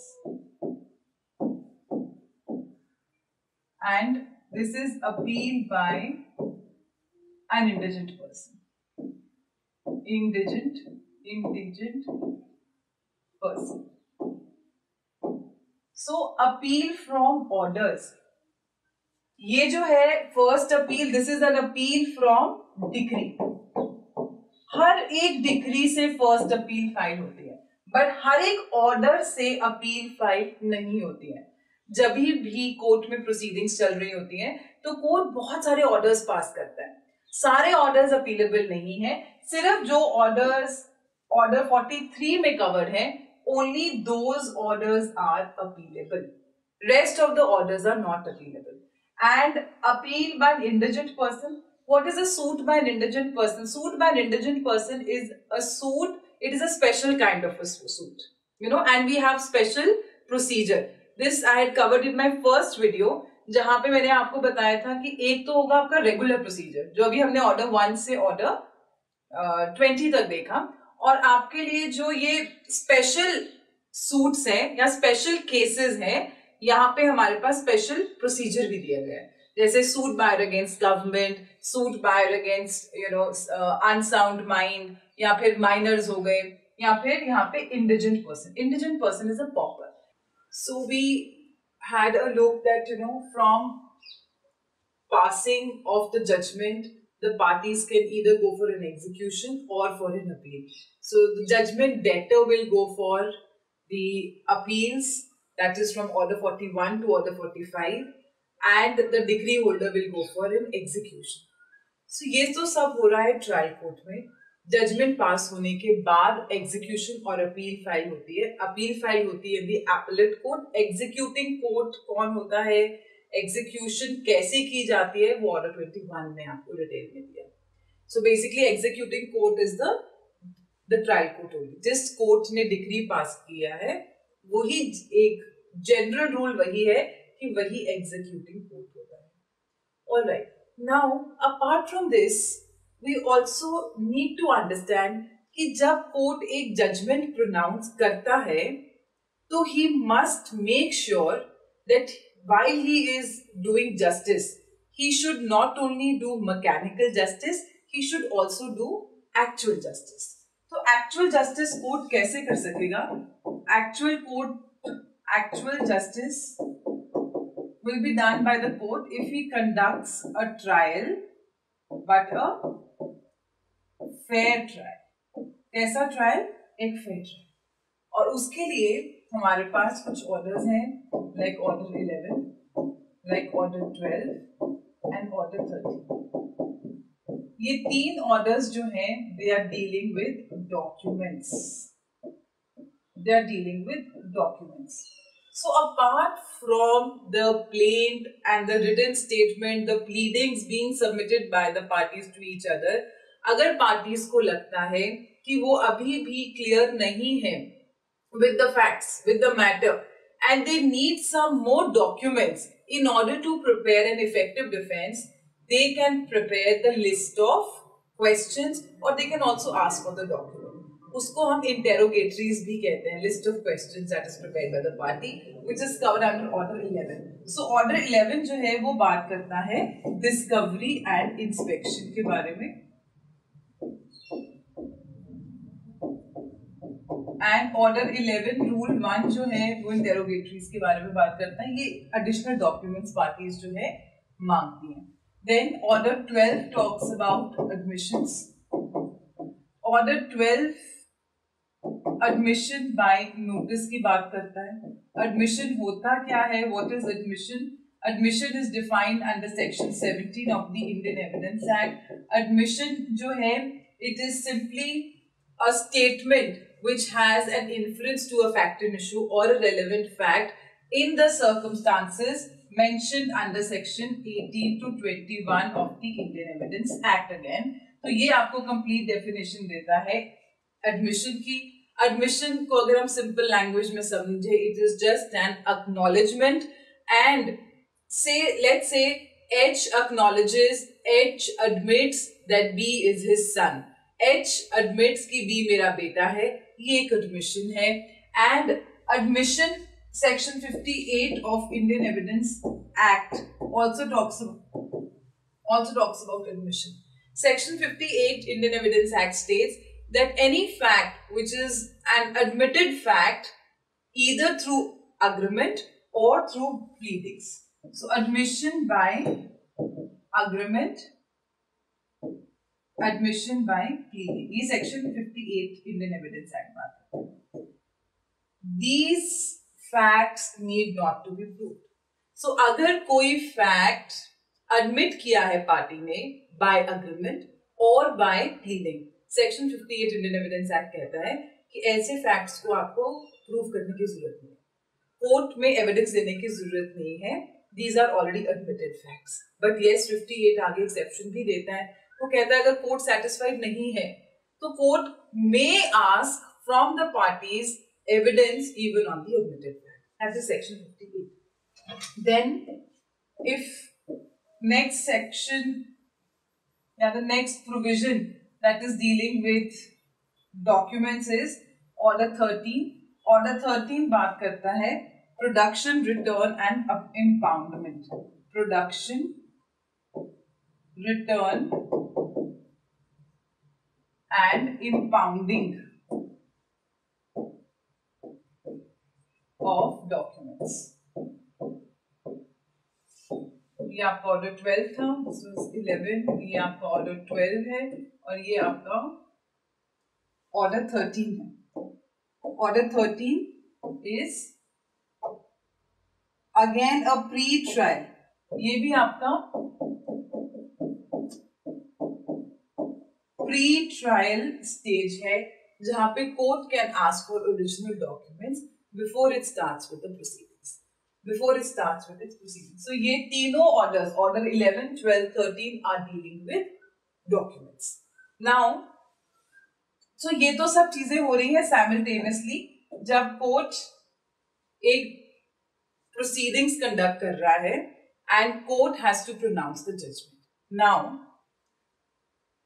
And this is appeal by an indigent person. Indigent person. So appeal from orders. ये जो है first appeal, this is an appeal from decree. हर एक डिक्री से फर्स्ट अपील फाइल होती है, बट हर एक ऑर्डर से अपील फाइल नहीं होती है. जब भी कोर्ट में प्रोसीडिंग्स चल रही होती हैं तो कोर्ट बहुत सारे ऑर्डर्स पास करता है. सारे ऑर्डर्स अपीलेबल नहीं है. सिर्फ जो ऑर्डर्स ऑर्डर 43 में कवर्ड है, only those orders are appealable. Rest of the orders are not appealable. And appeal by an indigent person. What is a suit by an indigent person? Suit by an indigent person is a suit. It is a special kind of a suit, and we have special procedure. This I had covered in my first video, जहां पे मैंने आपको बताया था कि एक तो होगा आपका रेगुलर प्रोसीजर, जो अभी हमने ऑर्डर 1 से ऑर्डर 20 तक देखा, और आपके लिए जो ये स्पेशल सूट्स हैं या स्पेशल केसेस हैं, यहाँ पे हमारे पास स्पेशल प्रोसीजर भी दिया गया है. जैसे suit by or against government, suit by or against unsound mind, या फिर माइनर्स हो गए, या फिर यहाँ पे indigent person. Indigent person is a pauper. So we had a look that from passing of the judgment the parties can either go for an execution or for an appeal. So the judgment debtor will go for the appeals, that is from order 41 to order 45, and the decree holder will go for an execution. So ये तो सब हो रहा है ट्रायल कोर्ट में. जजमेंट पास होने के बाद एग्जीक्यूशन और अपील फाइल होती है. अपील फाइल होती है दी एपेलेट कोर्ट. एग्जीक्यूटिंग कोर्ट कौन होता है, एग्जीक्यूशन कैसे की जाती है, वो ऑर्डर 21 में आपको डिटेल में दिया. So basically executing court is the trial court होगी. जिस कोर्ट ने डिक्री पास किया है वही एक जनरल रूल वही है कि वही एग्जीक्यूटिंग कोर्ट होता है. Alright, now apart from this we also need to understand कि जब कोर्ट एक जजमेंट प्रोनाउंस करता है तो he must make sure that while he is doing justice, he should not only do mechanical justice, he should also do actual justice. तो actual justice court कैसे कर सकेगा? Actual justice will be done by the court if he conducts a trial, but a fair trial. कैसा trial? एक fair trial. और उसके लिए हमारे पास कुछ ऑर्डर्स हैं, like order 11, like order 12 and order 13. ये तीन ऑर्डर्स जो हैं, they are dealing with documents. So apart from the plaint and the written statement, the pleadings being submitted by the parties to each other, अगर parties को लगता है कि वो अभी भी clear नहीं है with the facts, with the matter, and they need some more documents in order to prepare an effective defense, they can prepare the list of questions or they can also ask for the document. उसको हम interrogatories भी कहते हैं, list of questions that is prepared by the party, which is covered under order 11. So order 11 जो है वो बात करता है discovery and inspection के बारे में. एंड ऑर्डर 11 रूल 1 जो है वो इंटेरोगेटरीज के बारे में बात करता है. ये एडिशनल डॉक्यूमेंट्स पार्टीज जो है मांगती हैं. Then order 12 talks about admissions. Order 12 admission by notice की बात करता है. एडमिशन होता क्या है? What is admission? Admission is defined under section 17 of the Indian Evidence Act. Admission जो है it is simply a statement which has an inference to a fact and issue or a relevant fact in the circumstances mentioned under section 18 to 21 of the Indian Evidence Act again. तो ये आपको complete definition देता है admission की. Admission को अगर हम simple language में समझे, it is just an acknowledgement and let's say H acknowledges, H admits that B is his son. H admits कि B मेरा बेटा है, ये एक admission है. And admission section 58 of Indian Evidence Act also talks about admission. Section 58 Indian Evidence Act states that any fact which is an admitted fact either through agreement or through pleadings. So admission by agreement, admission by pleading. ये section 58 Indian Evidence Act बात है. These facts need not to be proved. So अगर कोई fact admit किया है पार्टी ने by agreement और by pleading, section 58 Indian Evidence Act कहता है कि ऐसे facts को आपको prove करने की जरूरत नहीं है, कोर्ट में evidence देने की जरूरत नहीं है. These are already admitted facts. But yes, 58 आगे exception भी देता है. वो कहता है अगर कोर्ट सेटिस्फाइड नहीं है तो court may ask from the parties evidence even on the admitted fact. That is section 58. Then if next section या the next provision that is dealing with documents is order 13. Order 13 बात करता है production, return and impoundment. Production, return and impounding of documents. ये आपका ऑर्डर 12 था, दिस वाज 11. ये आपका ऑर्डर 12 है और ये आपका ऑर्डर 13 है. Order 13 is again a pre trial. ये भी आपका प्री ट्रायल स्टेज है जहां पे court can ask for original documents before it starts with the proceedings. So ये तीनों orders, order 11, 12, 13 are dealing with documents. Now so ये तो सब चीजें हो रही है साइमल्टेनियसली जब कोर्ट एक प्रोसीडिंग्स कंडक्ट कर रहा है and court has to pronounce the judgment. Now,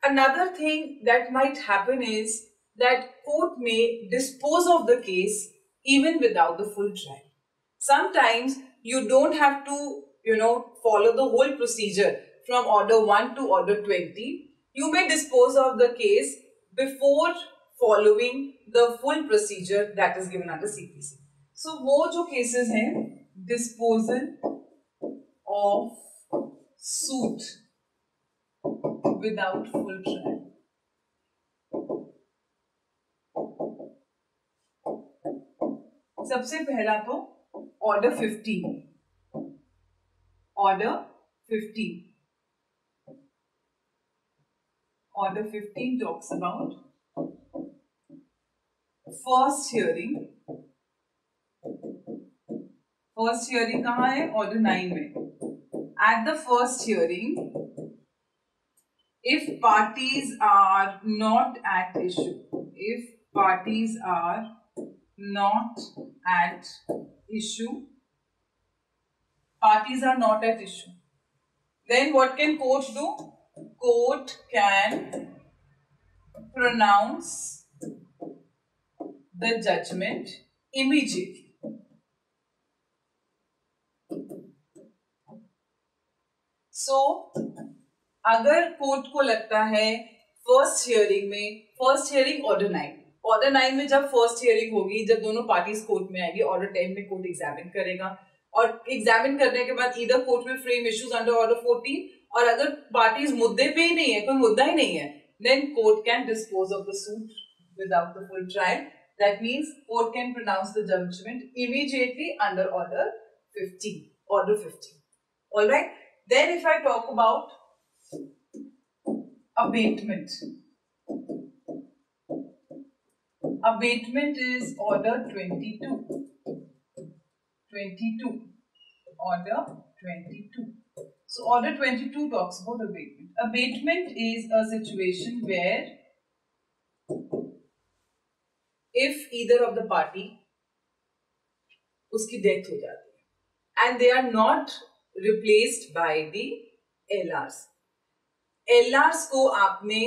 another thing that might happen is that court may dispose of the case even without the full trial. Sometimes you don't have to follow the whole procedure from order 1 to order 20, you may dispose of the case before following the full procedure that is given under CPC. So वो जो cases हैं, disposal of suit without full trial. सबसे पहला तो order 15. Order 15. Order 15 talks about first hearing. First hearing कहाँ है? Order 9 में. At the first hearing, if parties are not at issue, if parties are not at issue, parties are not at issue, then what can court do? Court can pronounce the judgment immediately. So, अगर कोर्ट को लगता है फर्स्ट हियरिंग ऑर्डर 9 में जब फर्स्ट हियरिंग होगी, जब दोनों पार्टीज कोर्ट में आएगी, ऑर्डर 10 में कोर्ट एग्जामिन करेगा और एग्जामिन करने के बाद ईदर कोर्ट में फ्रेम इश्यूज अंडर ऑर्डर 14, और अगर पार्टीज मुद्दे पे ही नहीं है, कोई मुद्दा ही नहीं है, then court can dispose of the suit without the full trial. That means court can pronounce the judgment immediately under order 15. All right. Then if I talk about abatement. Abatement is order 22. Order 22. So order 22 talks about abatement. Abatement is a situation where if either of the party उसकी डेथ हो जाती है and they are not replaced by the LRs. LRs को आपने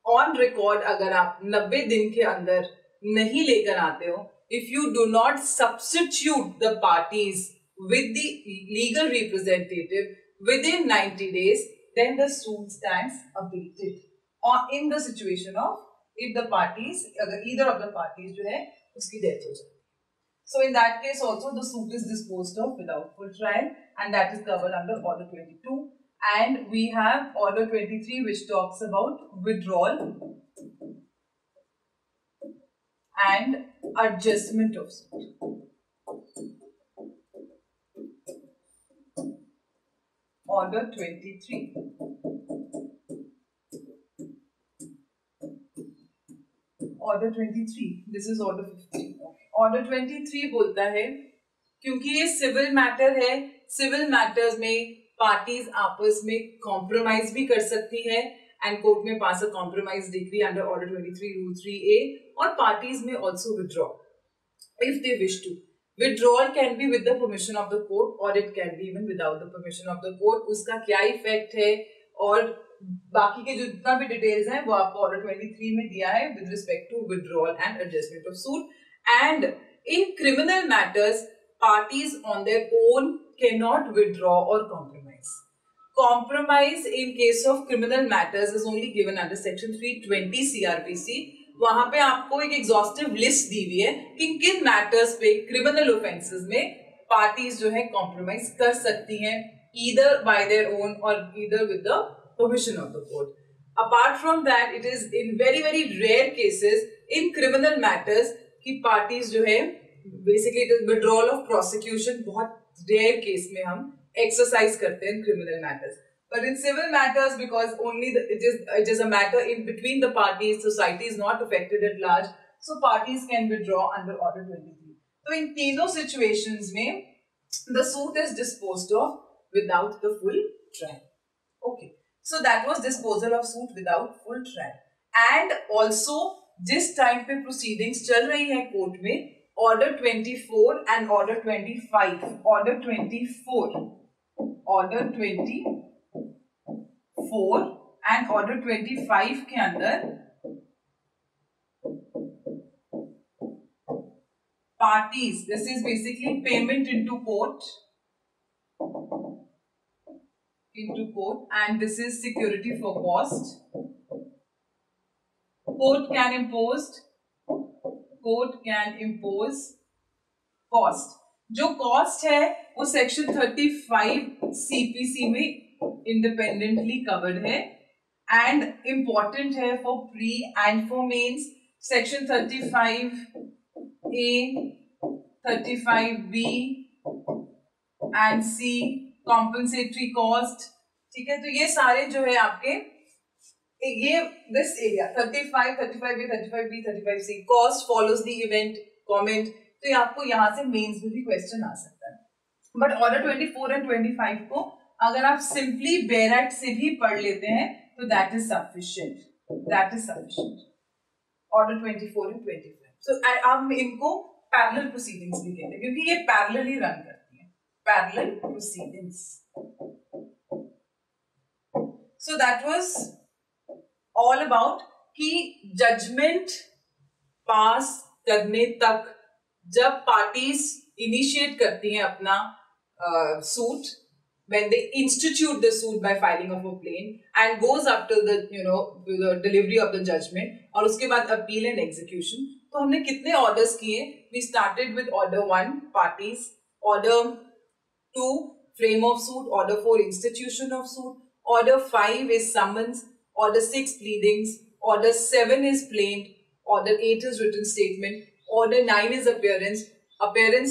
ऑन रिकॉर्ड अगर आप 90 दिन के अंदर नहीं लेकर आते हो, if you do not substitute the parties with the legal representative within 90 days, then the suit stands abated. Or in the situation of if the parties, अगर either of the parties जो है उसकी डेथ हो जाती है. So in that case also the suit is disposed of without full trial, and that is covered under order 22. And we have order 23 which talks about withdrawal and adjustment of suit. Order 23. Order 23. This is order 15. Order 23 बोलता है क्योंकि ये सिविल मैटर है, सिविल मैटर्स में पार्टीज आपस में कॉम्प्रोमाइज भी कर सकती है and court may pass a compromise decree under order 23 rule 3A, और parties may also withdraw if they wish to. Withdrawal can be with the permission of the court और it can be even without the permission of the court. उसका क्या इफेक्ट है और बाकी के जो जितना भी डिटेल्स हैं वो आपको ऑर्डर 23 में दिया है with respect to withdrawal and adjustment of suit. And in criminal matters, parties on their own cannot withdraw or compromise. Compromise in case of criminal matters is only given under section 320 CRPC. वहां पे आपको एक एग्जॉस्टिव लिस्ट दी हुई है कि किन मैटर्स पे क्रिमिनल ऑफेंसेस में पार्टीज जो है कॉम्प्रोमाइज कर सकती हैं, either by their own or either with the permission of the court. Apart from that, it is in very rare cases in criminal matters कि पार्टीज जो है बेसिकली विड्रॉल ऑफ प्रोसिक्यूशन बहुत रेयर केस में हम एक्सरसाइज करते हैं criminal matters, but in civil matters because only it is a matter in between the parties, society is not affected at large, so parties can withdraw under order 23. तो इन तीनों सिचुएशंस में the suit is disposed of without the full trial. Okay, so that was disposal of suit without full trial. And also जिस टाइम पे प्रोसीडिंग्स चल रही है court may, order 24 and order 25, order 24 and order 25 के अंदर parties, this is basically payment into court, into court, and this is security for cost. Court can impose cost. जो cost है वो section 35 CPC में independently covered है and important है for pre and for mains. Section 35A, 35B and C compensatory cost. ठीक है, तो ये सारे जो है आपके ये this area 35, 35A, 35B, 35C cost follows the event comment. तो ये आपको यहाँ से मेंस में भी क्वेश्चन आ सकता है. बट ऑर्डर 24 एंड 25 को अगर आप सिंपली बेरेट से भी पढ़ लेते हैं तो that is sufficient. Order 24 and 25. सो आप इनको पैरेलल प्रोसीडिंग्स भी कहते हैं क्योंकि ये पैरेलल ही रन करती है. Parallel proceedings. So that was all about कि जजमेंट पास करने तक जब पार्टीज इनिशिएट करती हैं अपना suit, when they institute the suit by filing of a plaint and goes up to the the delivery of the judgment और उसके बाद appeal and execution. तो हमने कितने orders किए? We started with order 1 parties, order 2 frame of suit, order 4 institution of suit, order 5 is summons, order 6 pleadings, order 7 is plaint, order 8 is written statement, order 9 is appearance,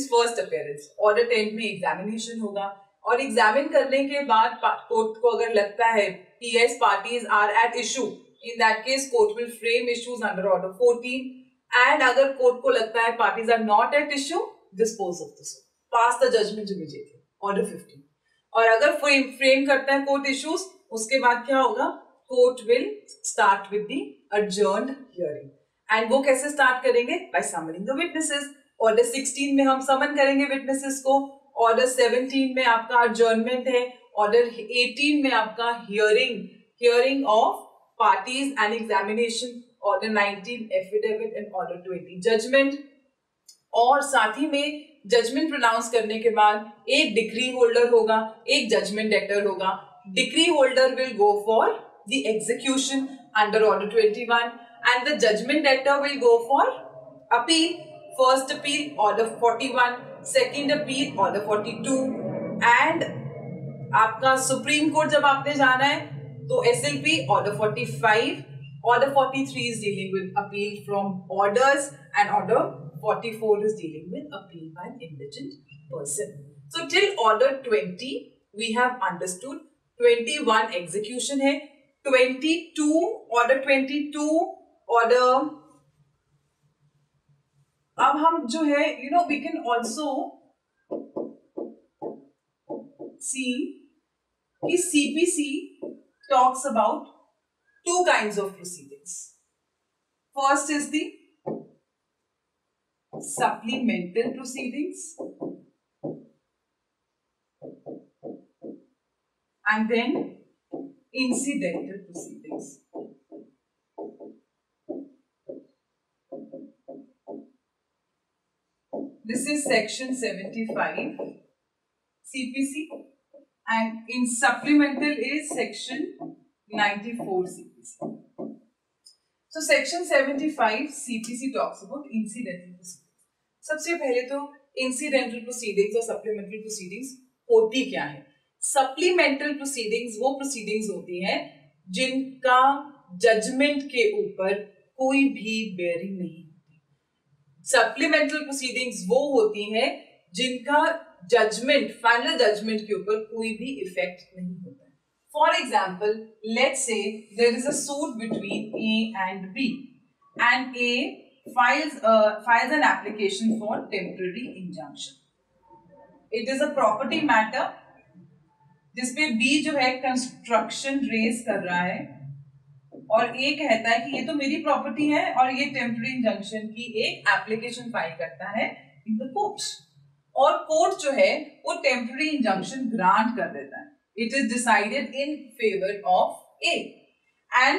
first appearance, order 10 में examination होगा और एग्जामिन करने के बाद कोर्ट को अगर लगता है कि yes parties are at issue, in that case court will frame issues under order 14 and अगर कोर्ट को लगता है parties are not at issue, dispose of the suit, pass the judgment immediately, order 15. और अगर फ्रेम करता है कोर्ट issues, उसके बाद क्या होगा? Court will start with the adjourned hearing. And वो कैसे स्टार्ट करेंगे? By summoning the witnesses. Order 16 में हम समन करेंगे विटनेसेस को. ऑर्डर 17 में आपका अडजर्नमेंट है. ऑर्डर 18 में आपका hearing of parties and examination. Order 19 affidavit and order 20 judgment. और साथ ही में जजमेंट प्रोनाउंस करने के बाद एक डिक्री होल्डर होगा, एक जजमेंट डेटर होगा. Decree holder will go for the execution under order 21 and the judgment debtor will go for appeal. First appeal order 41, second appeal order 42 and आपका सुप्रीम कोर्ट जब आपने जाना है तो SLP order 45, order 43 is dealing with appeal from orders and order 44 is dealing with appeal by an indigent person. So till order 20 we have understood. 21 execution है. 22 order 22 order. अब हम जो है we can also see कि CPC talks about two kinds of proceedings. First is the supplemental proceedings and then incidental proceedings. This is section 75 CPC and in supplemental is section 94 CPC. So section 75 CPC talks about incidental proceedings. सबसे पहले तो incidental proceedings और supplemental proceedings होती क्या है? Supplemental proceedings वो proceedings होती हैं जिनका judgment के ऊपर कोई भी bearing नहीं. सप्लीमेंटल प्रोसीडिंग्स वो होती हैं जिनका जजमेंट, फाइनल जजमेंट के ऊपर कोई भी इफेक्ट नहीं होता है. For example, let's say there is a suit between A and B and A files an application for temporary injunction. It is a property matter जिसपे बी जो है कंस्ट्रक्शन रेज कर रहा है और ये कहता है कि ये तो मेरी प्रॉपर्टी है और ये टेम्पररी इंजंक्शन की एक एप्लीकेशन फाइल करता है इन द कोर्ट और कोर्ट जो है वो टेम्पररी इंजंक्शन ग्रांट कर देता है. It is decided in favour of A and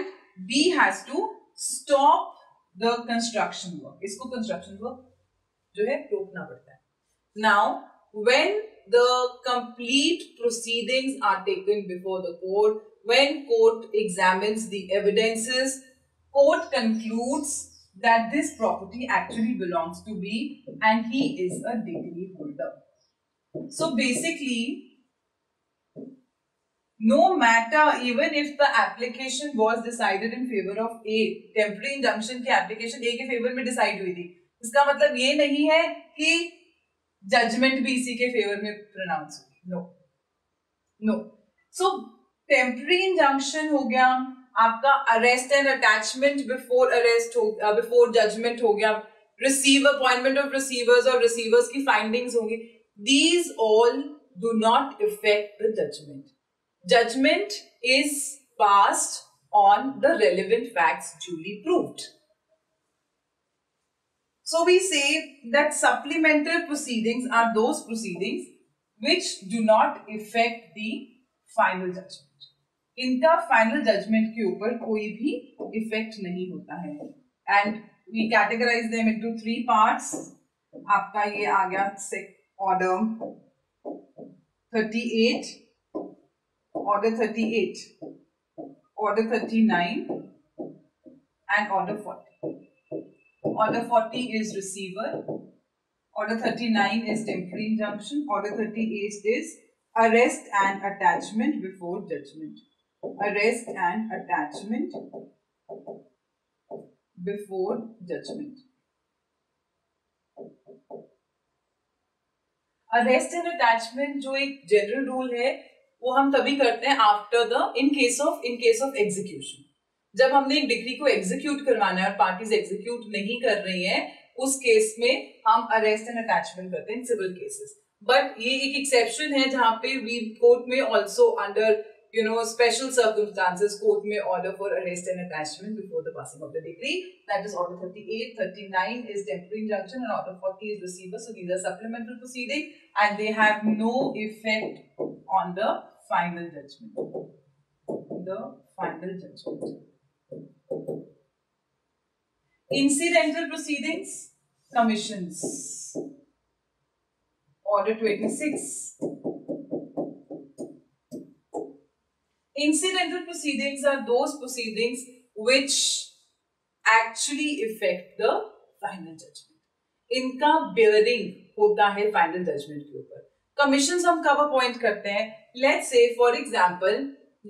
B has to stop the construction work. इसको कंस्ट्रक्शन वर्क जो है रोकना पड़ता है. Now when the complete proceedings are taken before the court. When court examines the evidences, court concludes that this property actually belongs to B and he is a degree holder. So basically, no matter, even if the application was decided in favor of A, temporary injunction की application A के favor में decide हुई थी, इसका मतलब ये नहीं है कि judgment भी इसी के favor में pronounce हुई. No. So temporary injunction हो गया, आपका arrest and attachment before arrest before judgment हो गया, appointment of receivers or receivers की findings होंगी. These all do not affect the judgment. Judgment is passed on the relevant facts duly proved. So we say that supplemental proceedings are those proceedings which do not affect the final judgment. इनका final judgment के ऊपर कोई भी effect नहीं होता है. And we categorize them into 3 parts. आपका ये आ गया order 38, order 38, order 39 and order 40. Order 40 is receiver, order 39 is temporary injunction, order 38 is arrest and attachment before judgment. Arrest and attachment before judgment. Arrest and attachment जो एक general rule है वो हम तभी करते हैं after the in case of execution. जब हमने एक डिग्री को एग्जीक्यूट करवाना है और पार्टीज एग्जीक्यूट नहीं कर रही हैं, उस केस में हम अरेस्ट एंड अटैचमेंट करते हैं सिविल केसेस. बट ये एक एक्सेप्शन है जहां पे we court may also under special circumstances court may order for arrest and attachment before the passing of the decree. That is order 38, 39 is temporary injunction and order 40 is receiver. So these are supplementary proceeding and they have no effect on the final judgment. Incidental proceedings, commissions. Order 26. Incidental proceedings are those proceedings which actually affect the final judgment. इनका bearing होता है final judgment के ऊपर. Commissions हम कब appoint करते हैं? Let's say for example,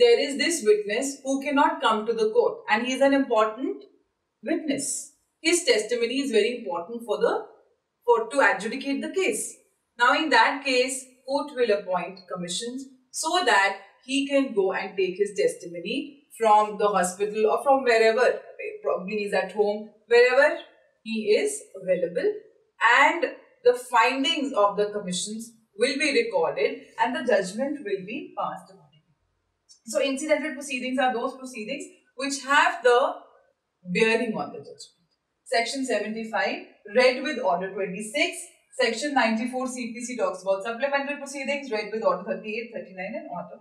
there is this witness who cannot come to the court and he is an important witness. His testimony is very important to adjudicate the case. Now in that case, court will appoint commissions so that he can go and take his testimony from the hospital or from wherever, probably he is at home, wherever he is available, and the findings of the commissions will be recorded and the judgment will be passed upon. So incidental proceedings are those proceedings which have the bearing on the judgment. Section 75 read with order 26. Section 94 CPC talks about supplemental proceedings read with order 38, 39 and order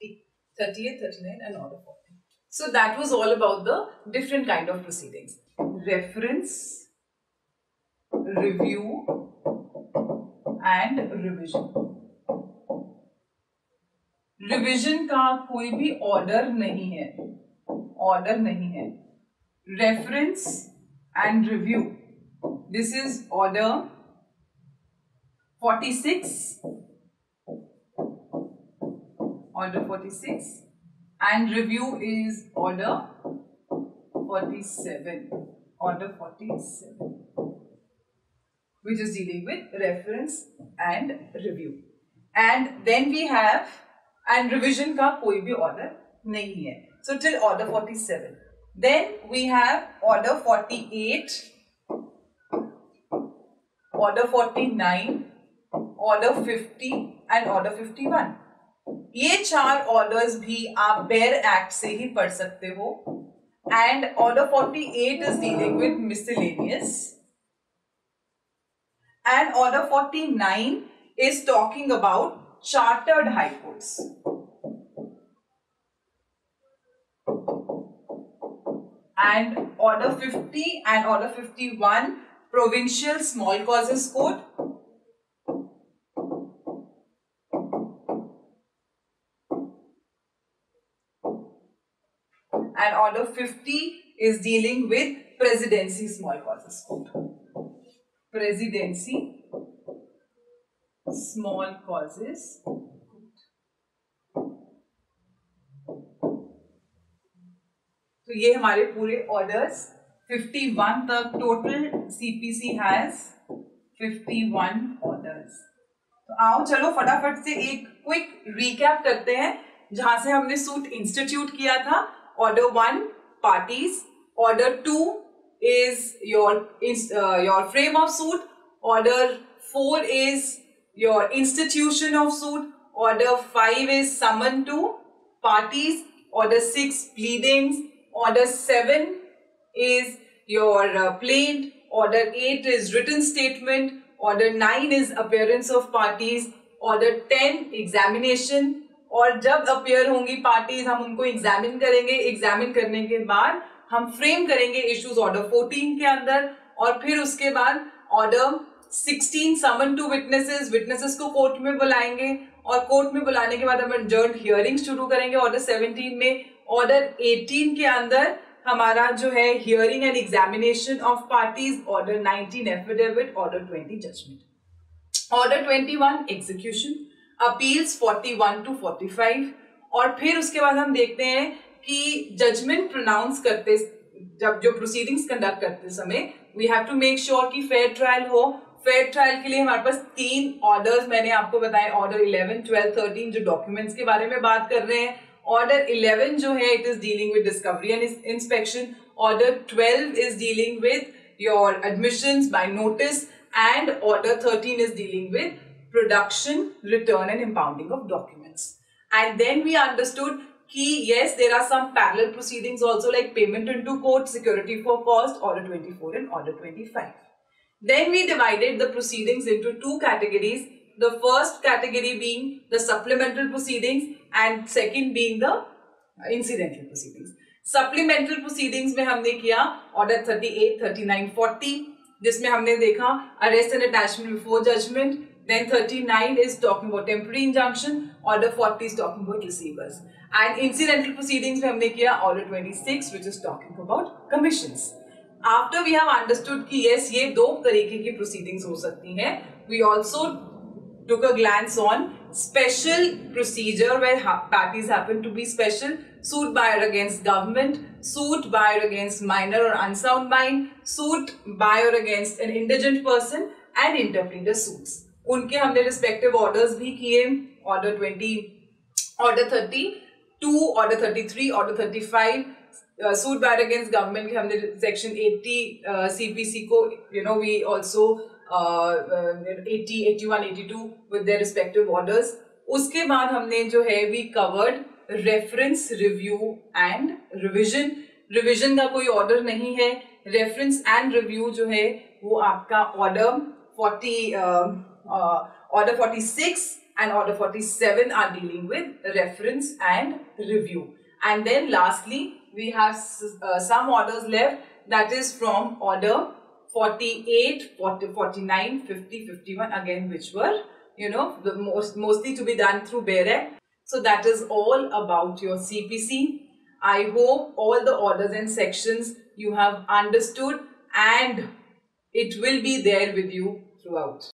40. 38, 39 and order 40. So that was all about the different kind of proceedings. Reference, review and revision. Revision का कोई भी ऑर्डर नहीं है. Reference and review, this is order 46, and review is order 47, which is dealing with reference and review. And then we have and revision का कोई भी order नहीं है. So till order 47. Then we have order 48, order 49, order 50 and order 51. ये 4 orders भी आप bare act से ही पढ़ सकते हो. And order 48 is dealing with miscellaneous. And order 49 is talking about chartered high courts. And order 50 and order 51 provincial small causes court. and order 50 is dealing with Presidency Small Causes Code. Presidency Small Causes Code. तो ये हमारे पूरे ऑर्डर्स 51 तक, टोटल सीपीसी हैज 51 ऑर्डर्स. तो आओ चलो फटाफट से एक क्विक रिकैप करते हैं जहां से हमने सूट इंस्टीट्यूट किया था. Order 1 parties, order 2 is your frame of suit, order 4 is your institution of suit, order 5 is summon to parties, order 6 pleadings, order 7 is your plaint, order 8 is written statement, order 9 is appearance of parties, order 10 examination. और जब appear होंगी parties हम उनको examine करेंगे, examine करने के बाद हम frame करेंगे issues order 14 के अंदर, और फिर उसके बाद order 16 summon to witnesses, witnesses को कोर्ट में बुलाएंगे, और कोर्ट में बुलाने के बाद हम adjourned hearing शुरू करेंगे ऑर्डर 17 में. ऑर्डर 18 के अंदर हमारा जो है hearing and examination of parties, order 19 affidavit, order 20 judgment, order 21 execution, appeals 41 to 45. और फिर उसके बाद हम देखते हैं कि जजमेंट प्रोनाउंस करते, जब जो प्रोसीडिंग्स कंडक्ट करते समय we have to make sure कि फेयर ट्रायल हो. फेयर ट्रायल के लिए हमारे पास 3 ऑर्डर्स मैंने आपको बताए, ऑर्डर 11, 12, 13 जो डॉक्यूमेंट्स के बारे में बात कर रहे हैं. ऑर्डर 11 जो है it is dealing with discovery and inspection, order 12 is dealing with your admissions by notice, and order 13 is dealing with production, return and impounding of documents. And then we understood कि yes, there are some parallel proceedings also like payment into court, security for cost, order 24 and order 25. Then we divided the proceedings into 2 categories. The first category being the supplemental proceedings and second being the incidental proceedings. Supplemental proceedings में हमने किया order 38, 39, 40 जिसमें हमने देखा arrest and attachment before judgment. Then 39 is talking about temporary injunction, order 40 is talking about receivers. And incidental proceedings में हमने किया order 26 which is talking about commissions. After we have understood कि yes ये 2 तरीके की proceedings हो सकती हैं, we also took a glance on special procedure where parties happen to be special, suit buyer against government, suit buyer against minor or unsound mind, suit buyer against an indigent person and interpleader suits. उनके हमने respective orders भी किए, order 20, order 32, order 33, order 35, suit buyer against government के हमने section 80 CPC को we also 80, 81, 82 with their respective orders. उसके बाद हमने जो है we covered reference, review and revision. Revision का कोई order नहीं है. Reference and review जो है वो आपका order 46 and order 47 are dealing with reference and review. And then lastly we have some orders left, that is from order 48, 40, 49, 50, 51 again, which were the mostly to be done through BEREC. So that is all about your CPC. I hope all the orders and sections you have understood and it will be there with you throughout.